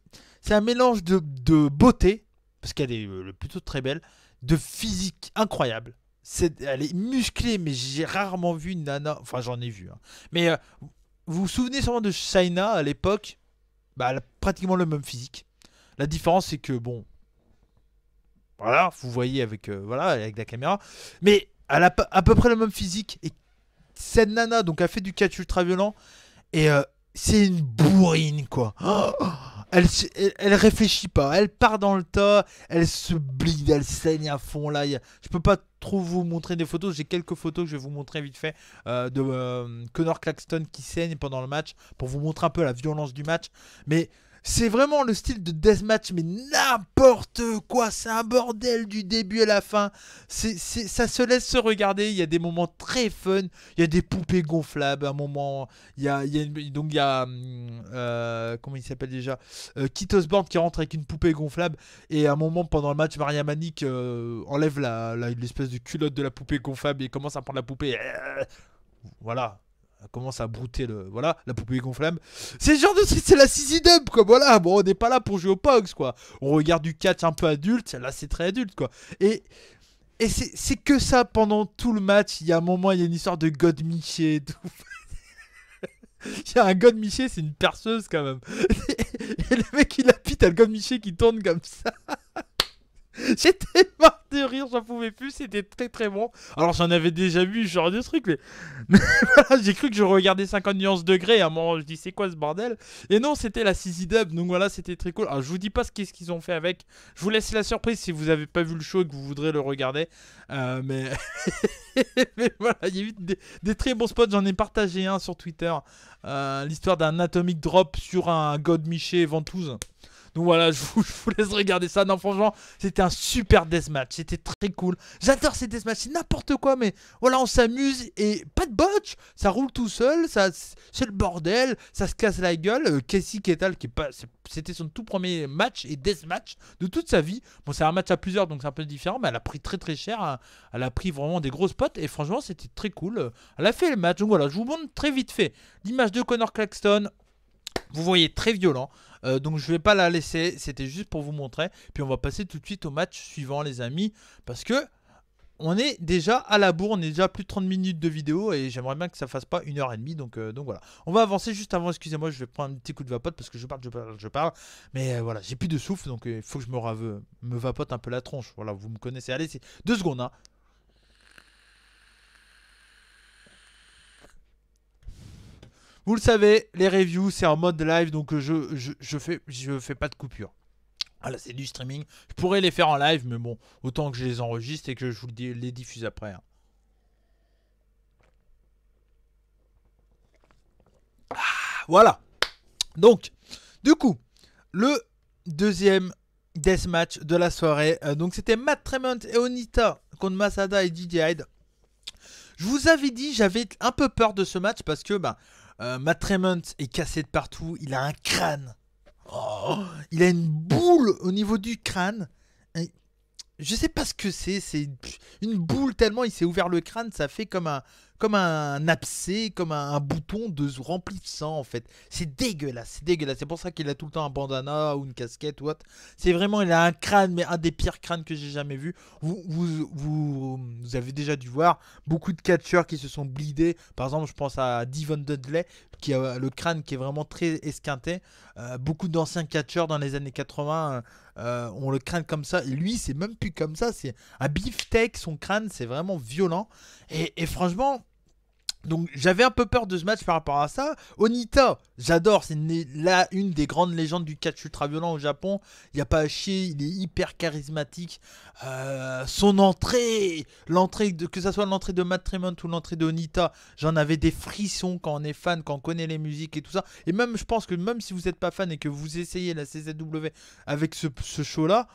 un mélange de beauté, parce qu'elle est plutôt très belle, de physique incroyable. Elle est musclée, mais j'ai rarement vu une nana. Enfin, j'en ai vu. Hein. Mais vous vous souvenez sûrement de Shaina à l'époque. Bah, elle a pratiquement le même physique. La différence, c'est que, bon. Voilà, vous voyez avec, voilà, avec la caméra. Mais elle a à peu près le même physique. Et cette nana, donc, elle fait du catch ultra violent. Et c'est une bourrine, quoi. Oh, elle réfléchit pas, elle part dans le tas, elle se bleed, elle saigne à fond là. Je peux pas trop vous montrer des photos, j'ai quelques photos que je vais vous montrer vite fait de Connor Claxton qui saigne pendant le match pour vous montrer un peu la violence du match. Mais c'est vraiment le style de deathmatch, mais n'importe quoi, c'est un bordel du début à la fin. Ça se laisse se regarder, il y a des moments très fun, il y a des poupées gonflables, à un moment, donc il y a, comment il s'appelle déjà, Kit Osborne qui rentre avec une poupée gonflable, et à un moment pendant le match, Maria Manick enlève l'espèce de culotte de la poupée gonflable et commence à prendre la poupée, voilà. Elle commence à brouter voilà, la poupée gonflable. C'est le genre de truc, c'est la CZ Dub, quoi. Voilà, bon, on n'est pas là pour jouer au Pogs, quoi. On regarde du catch un peu adulte, là, c'est très adulte, quoi. Et c'est que ça pendant tout le match. Il y a un moment, il y a une histoire de God Miché et tout. Il y a un God Miché, c'est une perceuse, quand même. Et le mec, il appuie, t'as le God Miché qui tourne comme ça. J'étais mort de rire, j'en pouvais plus, c'était très très bon. Alors j'en avais déjà vu ce genre de truc, mais voilà, j'ai cru que je regardais 50 nuances degrés. À un moment, je dis c'est quoi ce bordel? Et non, c'était la CZ Dub, donc voilà, c'était très cool. Alors je vous dis pas qu'est-ce qu'ils ont fait avec. Je vous laisse la surprise si vous avez pas vu le show et que vous voudrez le regarder. Mais... mais voilà, il y a eu des très bons spots, j'en ai partagé un sur Twitter. L'histoire d'un Atomic Drop sur un God Miché ventouse. Donc voilà, je vous laisse regarder ça. Non, franchement, c'était un super deathmatch. C'était très cool. J'adore ces deathmatchs. C'est n'importe quoi, mais voilà, on s'amuse et pas de botch. Ça roule tout seul. C'est le bordel. Ça se casse la gueule. Casey Catal, c'était son tout premier match et deathmatch de toute sa vie. Bon, c'est un match à plusieurs, donc c'est un peu différent, mais elle a pris très très cher. Hein. Elle a pris vraiment des gros spots et franchement, c'était très cool. Elle a fait le match. Donc voilà, je vous montre très vite fait l'image de Connor Claxton. Vous voyez, très violent. Donc je vais pas la laisser, c'était juste pour vous montrer. Puis on va passer tout de suite au match suivant, les amis, parce que on est déjà à la bourre, on est déjà à plus de 30 minutes de vidéo et j'aimerais bien que ça fasse pas 1h30. Donc voilà, on va avancer juste avant. Excusez-moi, je vais prendre un petit coup de vapote parce que je parle, mais voilà, j'ai plus de souffle, donc il faut que je me vapote un peu la tronche. Voilà, vous me connaissez. Allez, c'est 2 secondes, hein. Vous le savez, les reviews c'est en mode live, donc je fais pas de coupure. Voilà, c'est du streaming. Je pourrais les faire en live, mais bon, autant que je les enregistre et que je vous les diffuse après. Hein. Voilà. Donc, du coup, le deuxième deathmatch de la soirée. Donc, c'était Matt Tremont et Onita contre Masada et DJ Hyde. Je vous avais dit, j'avais un peu peur de ce match parce que Matt Tremont est cassé de partout. Il a un crâne. Oh, il a une boule au niveau du crâne. Je sais pas ce que c'est. C'est une boule tellement il s'est ouvert le crâne. Ça fait comme comme un abcès, comme un bouton rempli de sang en fait. C'est dégueulasse, c'est dégueulasse. C'est pour ça qu'il a tout le temps un bandana ou une casquette ou autre. C'est vraiment, il a un crâne, mais un des pires crânes que j'ai jamais vu. Vous avez déjà dû voir beaucoup de catcheurs qui se sont bleedés. Par exemple, je pense à Devon Dudley qui a le crâne qui est vraiment très esquinté. Beaucoup d'anciens catcheurs dans les années 80 ont le crâne comme ça. Et lui, c'est même plus comme ça. C'est un beefsteak, son crâne, c'est vraiment violent. Et franchement, donc j'avais un peu peur de ce match par rapport à ça. Onita, j'adore, c'est une des grandes légendes du catch ultra violent au Japon. Il n'y a pas à chier, il est hyper charismatique. Son entrée, que ce soit l'entrée de Matt Tremont ou l'entrée de Onita, j'en avais des frissons quand on est fan, quand on connaît les musiques et tout ça. Et même, je pense que même si vous n'êtes pas fan et que vous essayez la CZW avec ce show-là,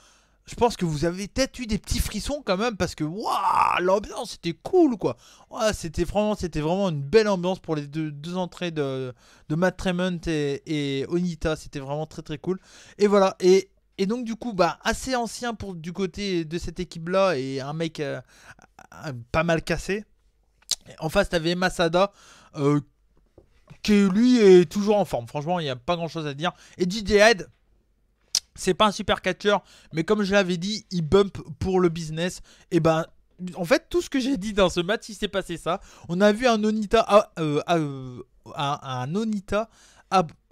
je pense que vous avez peut-être eu des petits frissons quand même parce que waouh, l'ambiance c'était cool quoi. Ouais, c'était vraiment une belle ambiance pour les deux entrées de Matt Tremont et Onita. C'était vraiment très très cool. Et voilà. Et donc du coup, bah assez ancien du côté de cette équipe là et un mec pas mal cassé. En face, t'avais Masada. Qui lui est toujours en forme. Franchement, il n'y a pas grand chose à dire. Et DJ Head, c'est pas un super catcheur, mais comme je l'avais dit, il bump pour le business. Et ben, en fait, tout ce que j'ai dit dans ce match, il s'est passé ça. On a vu un Onita, un Onita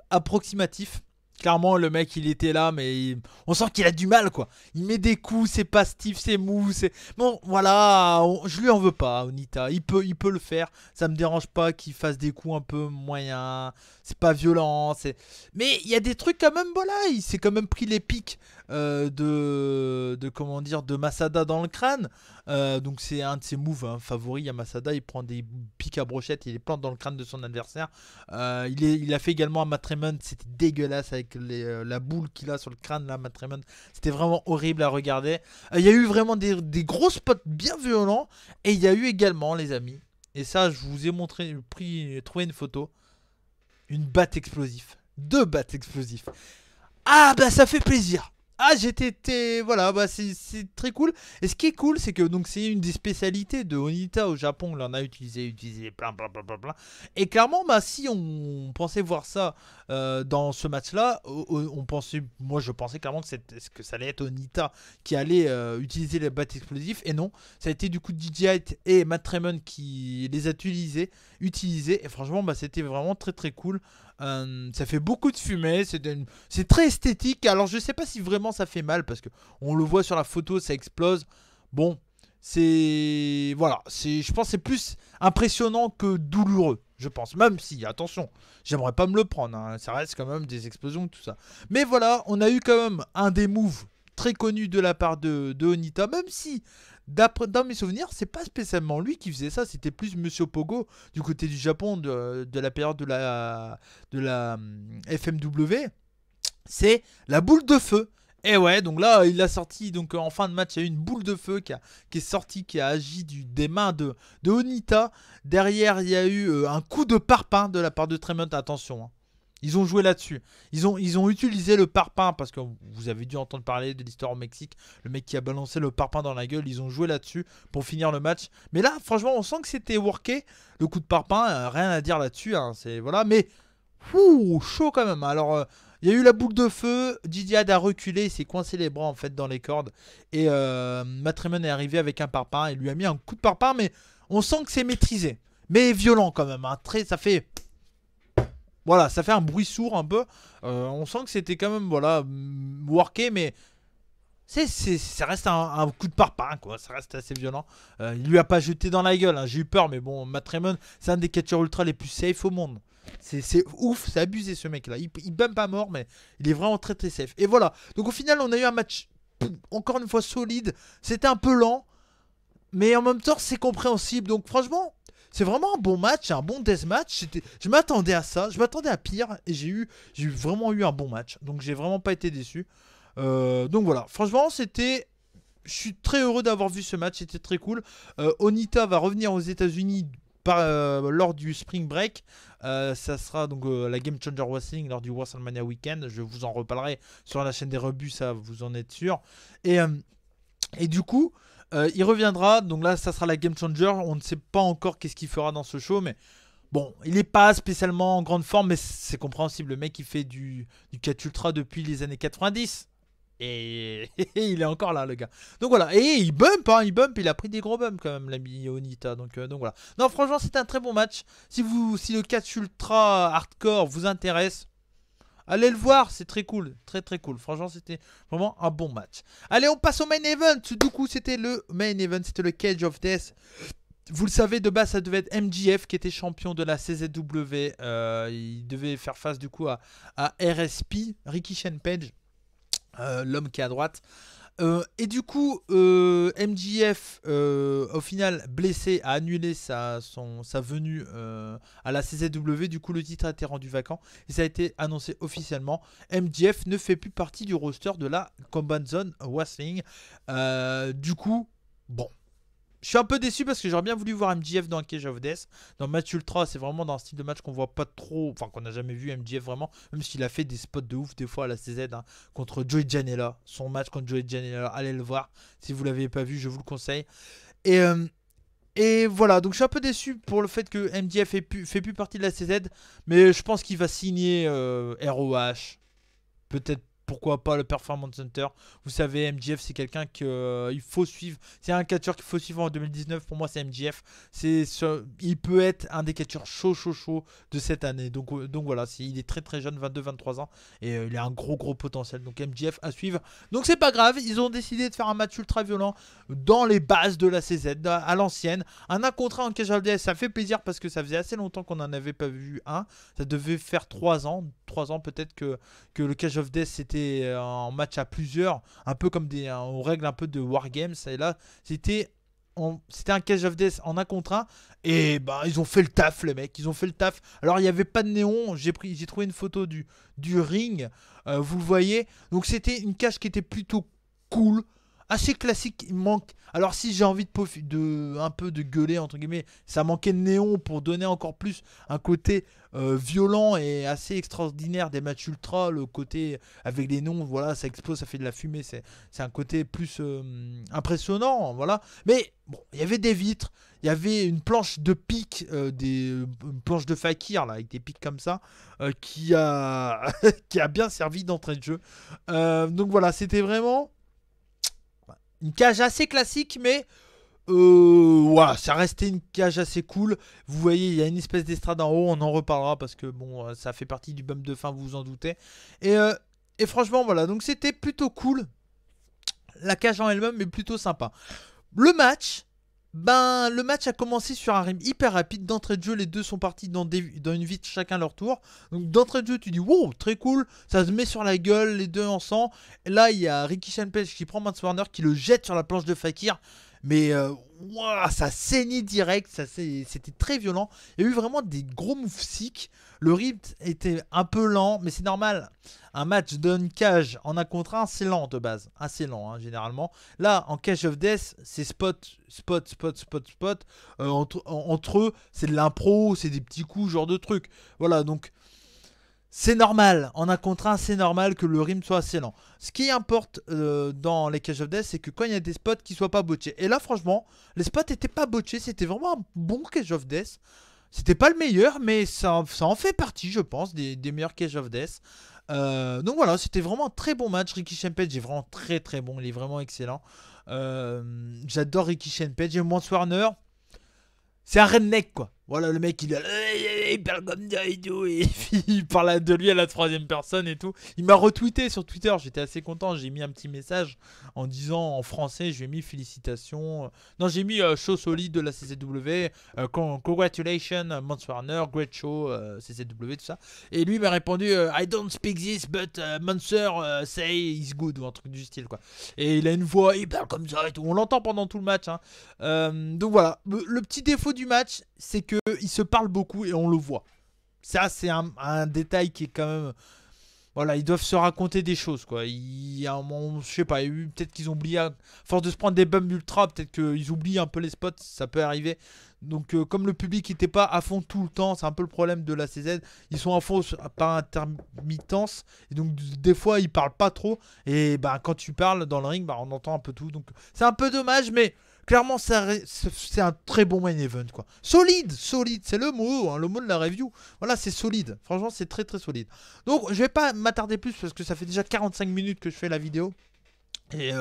approximatif. Clairement, le mec, il était là, mais on sent qu'il a du mal, quoi. Il met des coups, c'est pas stiff, c'est mou. Bon, voilà, je lui en veux pas, Onita. Il peut le faire. Ça me dérange pas qu'il fasse des coups un peu moyens. C'est pas violent. Mais il y a des trucs quand même, voilà. Il s'est quand même pris les pics comment dire, de Masada dans le crâne. Donc c'est un de ses moves favoris. Il y a Masada, il prend des pics à brochette, il les plante dans le crâne de son adversaire. Il a fait également à Matt Tremont, c'était dégueulasse avec la boule qu'il a sur le crâne là, Matt Tremont. C'était vraiment horrible à regarder. Il y a eu vraiment des gros spots bien violents. Et il y a eu également, les amis, et ça je vous ai montré, trouvé une photo, une batte explosive. Deux battes explosives. Ah bah ça fait plaisir. Ah voilà, bah c'est très cool. Et ce qui est cool, c'est que donc c'est une des spécialités de Onita au Japon. On l'en a utilisé plein. Et clairement, bah si on pensait voir ça dans ce match-là, moi je pensais clairement que ça allait être Onita qui allait utiliser les battes explosives. Et non, ça a été du coup DJ et Matt Tremont qui les a utilisés. Et franchement, bah c'était vraiment très très cool. Ça fait beaucoup de fumée, c'est très esthétique. Alors je sais pas si vraiment ça fait mal parce que on le voit sur la photo, ça explose. Bon, voilà, je pense que c'est plus impressionnant que douloureux, je pense. Même si, attention, j'aimerais pas me le prendre, hein. Ça reste quand même des explosions, tout ça. Mais voilà, on a eu quand même un des moves très connu de la part de Onita, même si dans mes souvenirs c'est pas spécialement lui qui faisait ça, c'était plus Monsieur Pogo du côté du Japon de la période de la FMW. C'est la boule de feu. Et ouais, donc là il a sorti, donc en fin de match il y a eu une boule de feu qui est sortie, qui a agi des mains de Onita. Derrière il y a eu un coup de parpaing de la part de Tremont, attention hein. Ils ont joué là-dessus. Ils ont utilisé le parpaing parce que vous avez dû entendre parler de l'histoire au Mexique. Le mec qui a balancé le parpaing dans la gueule. Ils ont joué là-dessus pour finir le match. Mais là, franchement, on sent que c'était worké. Le coup de parpaing, rien à dire là-dessus. Hein, voilà. Mais chaud quand même. Alors, il y a eu la boule de feu. Didiad a reculé. Il s'est coincé les bras en fait dans les cordes. Et Matt Tremont est arrivé avec un parpaing. Il lui a mis un coup de parpaing. Mais on sent que c'est maîtrisé. Mais violent quand même. Hein, ça fait... Voilà, ça fait un bruit sourd un peu. On sent que c'était quand même, voilà, worké, mais ça reste un coup de parpaing, quoi. Ça reste assez violent. Il lui a pas jeté dans la gueule, hein. J'ai eu peur, mais bon, Matt Tremont, c'est un des catcheurs ultra les plus safe au monde. C'est ouf, c'est abusé ce mec-là. Il bump pas mort, mais il est vraiment très très safe. Et voilà. Donc au final, on a eu un match, encore une fois, solide. C'était un peu lent, mais en même temps, c'est compréhensible. Donc franchement... C'est vraiment un bon match, un bon deathmatch. Je m'attendais à ça, je m'attendais à pire. Et j'ai vraiment eu un bon match. Donc j'ai vraiment pas été déçu. Donc voilà, franchement je suis très heureux d'avoir vu ce match, c'était très cool. Onita va revenir aux États-Unis lors du Spring Break. Ça sera donc la Game Changer Wrestling lors du WrestleMania Weekend. Je vous en reparlerai sur la chaîne des rebuts, ça vous en êtes sûr. Et du coup... Il reviendra, donc là ça sera la Game Changer. On ne sait pas encore qu'est-ce qu'il fera dans ce show, mais bon, il n'est pas spécialement en grande forme, mais c'est compréhensible. Le mec il fait du catch ultra depuis les années 90. Et il est encore là, le gars. Donc voilà, et il bump, il a pris des gros bumps quand même, l'ami Onita. Donc voilà. Non, franchement, c'était un très bon match. Si le catch ultra hardcore vous intéresse, allez le voir, c'est très cool, très très cool. Franchement, c'était vraiment un bon match. Allez, on passe au main event. Du coup, c'était le main event, c'était le Cage of Death. Vous le savez, de base, ça devait être MJF qui était champion de la CZW. Il devait faire face du coup à RSP, Ricky Page, l'homme qui est à droite. Et du coup, MJF, au final, blessé, a annulé sa venue à la CZW. Du coup, le titre a été rendu vacant et ça a été annoncé officiellement. MJF ne fait plus partie du roster de la Combat Zone Wrestling. Du coup, bon. Je suis un peu déçu parce que j'aurais bien voulu voir MJF dans Cage of Death. Dans Match Ultra, c'est vraiment dans un style de match qu'on voit pas trop. Enfin, qu'on n'a jamais vu MJF vraiment. Même s'il a fait des spots de ouf des fois à la CZ hein, contre Joey Janela. Son match contre Joey Janela, allez le voir. Si vous l'avez pas vu, je vous le conseille. Et voilà, donc je suis un peu déçu pour le fait que MJF fait plus partie de la CZ. Mais je pense qu'il va signer ROH. Peut-être. Pourquoi pas le Performance Center. Vous savez, MJF, c'est quelqu'un qu'il faut suivre. C'est un catcheur qu'il faut suivre en 2019. Pour moi, c'est MJF. Il peut être un des catcheurs chaud de cette année. Donc voilà, il est très très jeune, 22-23 ans. Et il a un gros potentiel. Donc MJF à suivre. Donc c'est pas grave. Ils ont décidé de faire un match ultra violent dans les bases de la CZ, à l'ancienne. Un contre 1 en Cage of Death, ça fait plaisir parce que ça faisait assez longtemps qu'on n'en avait pas vu un. Ça devait faire 3 ans. 3 ans peut-être que le Cage of Death c'était en match à plusieurs, un peu comme on règle un peu de Wargames. Et là, c'était un Cage of Death en 1 contre 1. Et bah, ils ont fait le taf, les mecs. Ils ont fait le taf. Alors, il n'y avait pas de néon. J'ai trouvé une photo du ring. Vous le voyez. Donc, c'était une cage qui était plutôt cool. Assez classique, il manque. Alors si j'ai envie un peu de gueuler entre guillemets, ça manquait de néon pour donner encore plus un côté violent et assez extraordinaire des matchs ultra. Le côté avec les noms, voilà, ça explose, ça fait de la fumée, c'est un côté plus impressionnant, voilà. Mais bon, il y avait des vitres, il y avait une planche de pique, une planche de fakir là avec des pics comme ça, qui a qui a bien servi d'entrée de jeu. Donc voilà, c'était vraiment une cage assez classique, mais voilà, ça restait une cage assez cool. Vous voyez, il y a une espèce d'estrade en haut, on en reparlera parce que bon, ça fait partie du bump de fin, vous vous en doutez. Et franchement, voilà, donc c'était plutôt cool. La cage en elle-même est plutôt sympa. Le match a commencé sur un rythme hyper rapide. D'entrée de jeu, les deux sont partis dans une vitre chacun leur tour. Donc d'entrée de jeu, tu dis wow, très cool. Ça se met sur la gueule, les deux ensemble. Et là, il y a Ricky Page qui prend Mance Warner, qui le jette sur la planche de Fakir. Mais wow, ça saignait direct, c'était très violent. Il y a eu vraiment des gros moves sick. Le rythme était un peu lent, mais c'est normal. Un match d'une cage en 1 contre 1, c'est lent de base. Assez lent, hein, généralement. Là, en Cage of Death, c'est spot. Entre eux, c'est de l'impro, c'est des petits coups, genre de trucs. Voilà, donc c'est normal. En 1 contre 1, c'est normal que le rythme soit assez lent. Ce qui importe dans les Cage of Death, c'est que quand il y a des spots qui soient pas botchés. Et là, franchement, les spots étaient pas botchés. C'était vraiment un bon Cage of Death. C'était pas le meilleur, mais ça en fait partie, je pense, des meilleurs Cage of Death. Donc voilà, c'était vraiment un très bon match. Ricky Page est vraiment très très bon, il est vraiment excellent. J'adore Ricky Page et Mance Warner. C'est un redneck quoi. Voilà, le mec il parle comme ça et tout. Et il parle de lui à la 3ème personne et tout. Il m'a retweeté sur Twitter, j'étais assez content. J'ai mis un petit message en disant en français, je lui ai mis félicitations. Non, j'ai mis show solide de la CZW. Congratulations, Mance Warner, great show, CZW, tout ça. Et lui m'a répondu I don't speak this, but Monster say he's good, ou un truc du style quoi. Et il a une voix, il parle comme ça et tout. On l'entend pendant tout le match. Hein. Donc voilà, le petit défaut du match, c'est qu'il se parle beaucoup et on le voit. Ça, c'est un détail qui est quand même Voilà, ils doivent se raconter des choses, quoi. Il y a un moment, je sais pas, peut-être qu'ils ont oublié, à force de se prendre des bums ultra, peut-être qu'ils oublient un peu les spots, ça peut arriver. Donc, comme le public n'était pas à fond tout le temps, c'est un peu le problème de la CZ. Ils sont à fond par intermittence, et donc des fois ils parlent pas trop. Et bah, quand tu parles dans le ring, bah, on entend un peu tout. Donc, c'est un peu dommage, mais clairement, c'est un très bon main event, quoi. Solide, solide, c'est le mot, hein, le mot de la review. Voilà, c'est solide. Franchement, c'est très très solide. Donc, je vais pas m'attarder plus parce que ça fait déjà 45 minutes que je fais la vidéo. Et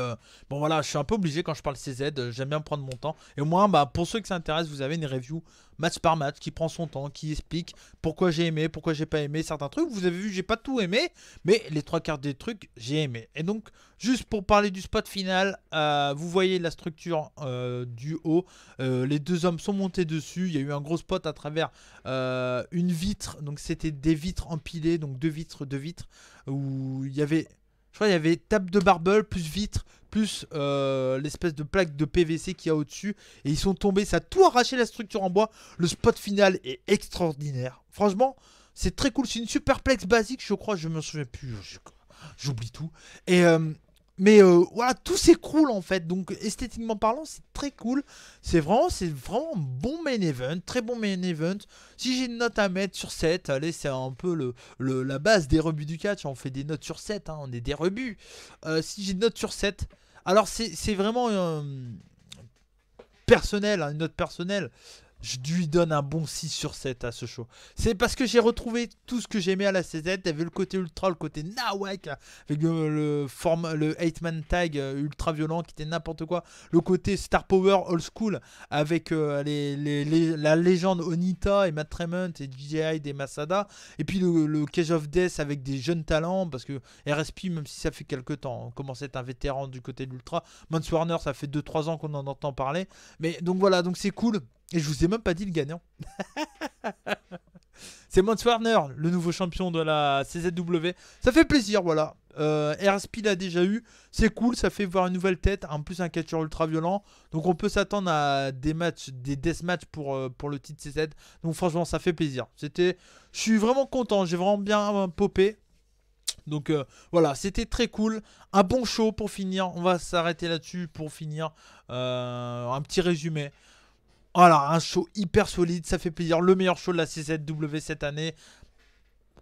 bon voilà, je suis un peu obligé quand je parle CZ, j'aime bien prendre mon temps. Et au moins, bah, pour ceux que ça intéresse, vous avez une review match par match qui prend son temps, qui explique pourquoi j'ai aimé, pourquoi j'ai pas aimé certains trucs. Vous avez vu, j'ai pas tout aimé, mais les trois quarts des trucs, j'ai aimé. Et donc, juste pour parler du spot final, vous voyez la structure du haut. Les deux hommes sont montés dessus. Il y a eu un gros spot à travers une vitre. Donc, c'était des vitres empilées, donc deux vitres, où il y avait... Je crois qu'il y avait table de marble plus vitre plus l'espèce de plaque de PVC qu'il y a au-dessus. Et ils sont tombés, ça a tout arraché la structure en bois. Le spot final est extraordinaire. Franchement, c'est très cool. C'est une superplex basique, je crois. Je me souviens plus. J'oublie tout. Et mais voilà, tout s'écroule en fait. Donc esthétiquement parlant, c'est très cool. C'est vraiment un bon main event. Très bon main event. Si j'ai une note à mettre sur 7, allez, c'est un peu la base des rebuts du catch. On fait des notes sur 7, hein, on est des rebuts. Si j'ai une note sur 7, alors c'est vraiment personnel, hein, une note personnelle. Je lui donne un bon 6 sur 7 à ce show. C'est parce que j'ai retrouvé tout ce que j'aimais à la CZ. Il y avait le côté ultra, le côté nawak, avec le 8-man tag ultra violent qui était n'importe quoi. Le côté Star Power old school avec la légende Onita et Matt Tremont et DJI et Masada. Et puis le Cage of Death avec des jeunes talents. Parce que RSP, même si ça fait quelques temps, on commence à être un vétéran du côté de l'ultra. Mons Warner, ça fait 2-3 ans qu'on en entend parler. Mais donc voilà, donc c'est cool. Et je vous ai même pas dit le gagnant. C'est Mons Warner, le nouveau champion de la CZW. Ça fait plaisir, voilà. RSP l'a déjà eu. C'est cool, ça fait voir une nouvelle tête. En plus, un catcheur ultra violent. Donc, on peut s'attendre à des matchs, des deathmatchs pour le titre CZ. Donc, franchement, ça fait plaisir. Je suis vraiment content. J'ai vraiment bien popé. Donc voilà, c'était très cool. Un bon show pour finir. On va s'arrêter là-dessus pour finir. Un petit résumé. Voilà, un show hyper solide, ça fait plaisir. Le meilleur show de la CZW cette année.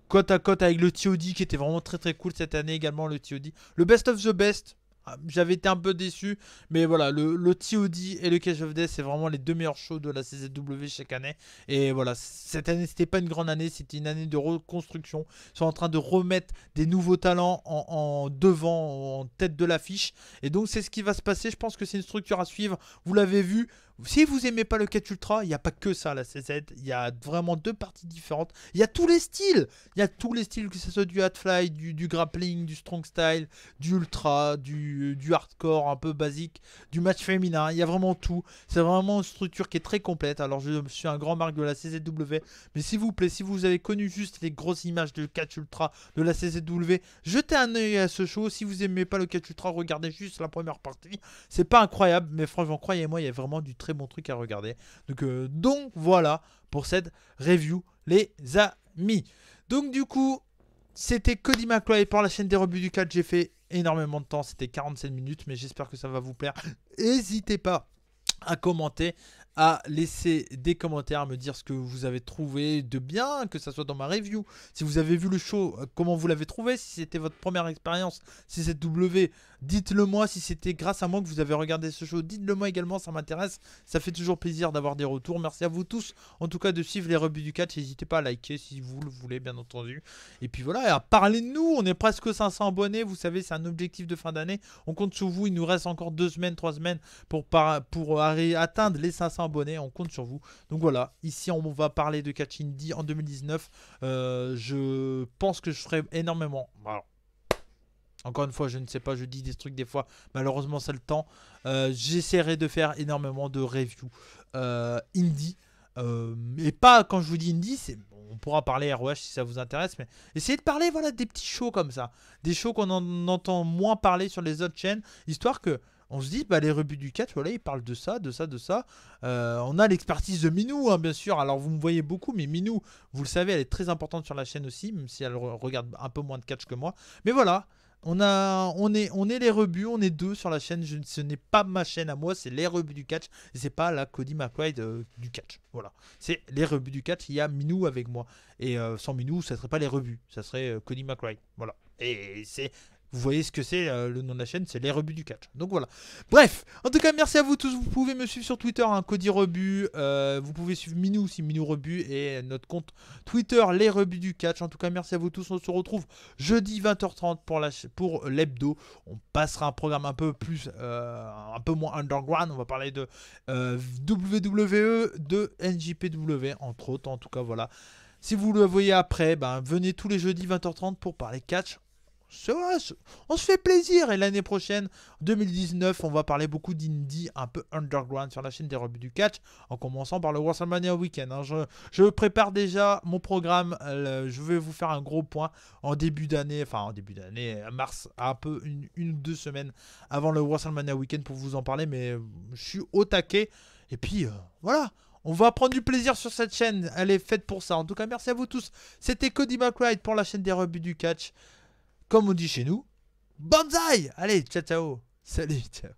Côte à côte avec le TOD qui était vraiment très très cool cette année également, le TOD. Le best of the best. J'avais été un peu déçu, mais voilà, le TOD et le Cage of Death, c'est vraiment les deux meilleurs shows de la CZW chaque année. Et voilà, cette année, c'était pas une grande année, c'était une année de reconstruction. Ils sont en train de remettre des nouveaux talents en devant, en tête de l'affiche. Et donc, c'est ce qui va se passer. Je pense que c'est une structure à suivre. Vous l'avez vu. Si vous aimez pas le catch ultra, il n'y a pas que ça la CZ. Il y a vraiment deux parties différentes. Il y a tous les styles. Il y a tous les styles, que ce soit du hatfly, du grappling, du strong style, du ultra, du hardcore un peu basique, du match féminin. Il y a vraiment tout. C'est vraiment une structure qui est très complète. Alors je suis un grand marque de la CZW. Mais s'il vous plaît, si vous avez connu juste les grosses images de catch ultra de la CZW, jetez un œil à ce show. Si vous aimez pas le catch ultra, regardez juste la première partie. C'est pas incroyable, mais franchement, croyez-moi, il y a vraiment du très bon truc à regarder. Donc voilà pour cette review, les amis. Donc du coup, c'était Cody McCloy pour la chaîne des rebuts du catch. J'ai fait énormément de temps, c'était 47 minutes, mais j'espère que ça va vous plaire. N'hésitez pas à commenter, à laisser des commentaires, à me dire ce que vous avez trouvé de bien, que ça soit dans ma review. Si vous avez vu le show, comment vous l'avez trouvé, si c'était votre première expérience CZW, dites-le moi. Si c'était grâce à moi que vous avez regardé ce show, dites-le moi également, ça m'intéresse. Ça fait toujours plaisir d'avoir des retours. Merci à vous tous, en tout cas, de suivre les rebuts du catch. N'hésitez pas à liker si vous le voulez, bien entendu. Et puis voilà, à parler de nous, on est presque 500 abonnés. Vous savez, c'est un objectif de fin d'année. On compte sur vous, il nous reste encore 2 semaines, 3 semaines pour atteindre les 500 abonnés. On compte sur vous. Donc voilà, ici on va parler de catch indie en 2019. Je pense que je ferai énormément. Alors, encore une fois, je ne sais pas, je dis des trucs des fois. Malheureusement, c'est le temps. J'essaierai de faire énormément de reviews indie. Et pas, quand je vous dis indie, on pourra parler ROH si ça vous intéresse, mais essayez de parler, voilà, des petits shows comme ça. Des shows qu'on en entend moins parler sur les autres chaînes, histoire que on se dit, bah, les rebuts du catch, voilà, ils parlent de ça, de ça, de ça. On a l'expertise de Minou, hein, bien sûr. Alors, vous me voyez beaucoup, mais Minou, vous le savez, elle est très importante sur la chaîne aussi, même si elle regarde un peu moins de catch que moi. Mais voilà, on est les rebuts, on est deux sur la chaîne. Ce n'est pas ma chaîne à moi, c'est les rebuts du catch. Et c'est pas la Cody McBride du catch. Voilà, c'est les rebuts du catch. Il y a Minou avec moi. Et sans Minou, ça serait pas les rebuts, ça serait Cody McBride. Voilà. Et c'est vous voyez ce que c'est le nom de la chaîne, c'est les rebuts du catch. Donc voilà. Bref, en tout cas, merci à vous tous. Vous pouvez me suivre sur Twitter, hein, Cody Rebut. Vous pouvez suivre Minou aussi, Minou Rebut. Et notre compte Twitter, les rebuts du catch. En tout cas, merci à vous tous. On se retrouve jeudi 20h30 pour l'hebdo. On passera un programme un peu plus, un peu moins underground. On va parler de WWE, de NJPW, entre autres. En tout cas, voilà. Si vous le voyez après, ben, venez tous les jeudis 20h30 pour parler catch. On se fait plaisir. Et l'année prochaine, 2019, on va parler beaucoup d'indie un peu underground sur la chaîne des rebuts du catch, en commençant par le WrestleMania Weekend. Hein. Je prépare déjà mon programme. Je vais vous faire un gros point en début d'année, mars, un peu une ou deux semaines avant le WrestleMania Weekend pour vous en parler. Mais je suis au taquet. Et puis, voilà. On va prendre du plaisir sur cette chaîne. Elle est faite pour ça. En tout cas, merci à vous tous. C'était Cody McBride pour la chaîne des rebuts du catch. Comme on dit chez nous, banzai! Allez, ciao ciao. Salut, ciao.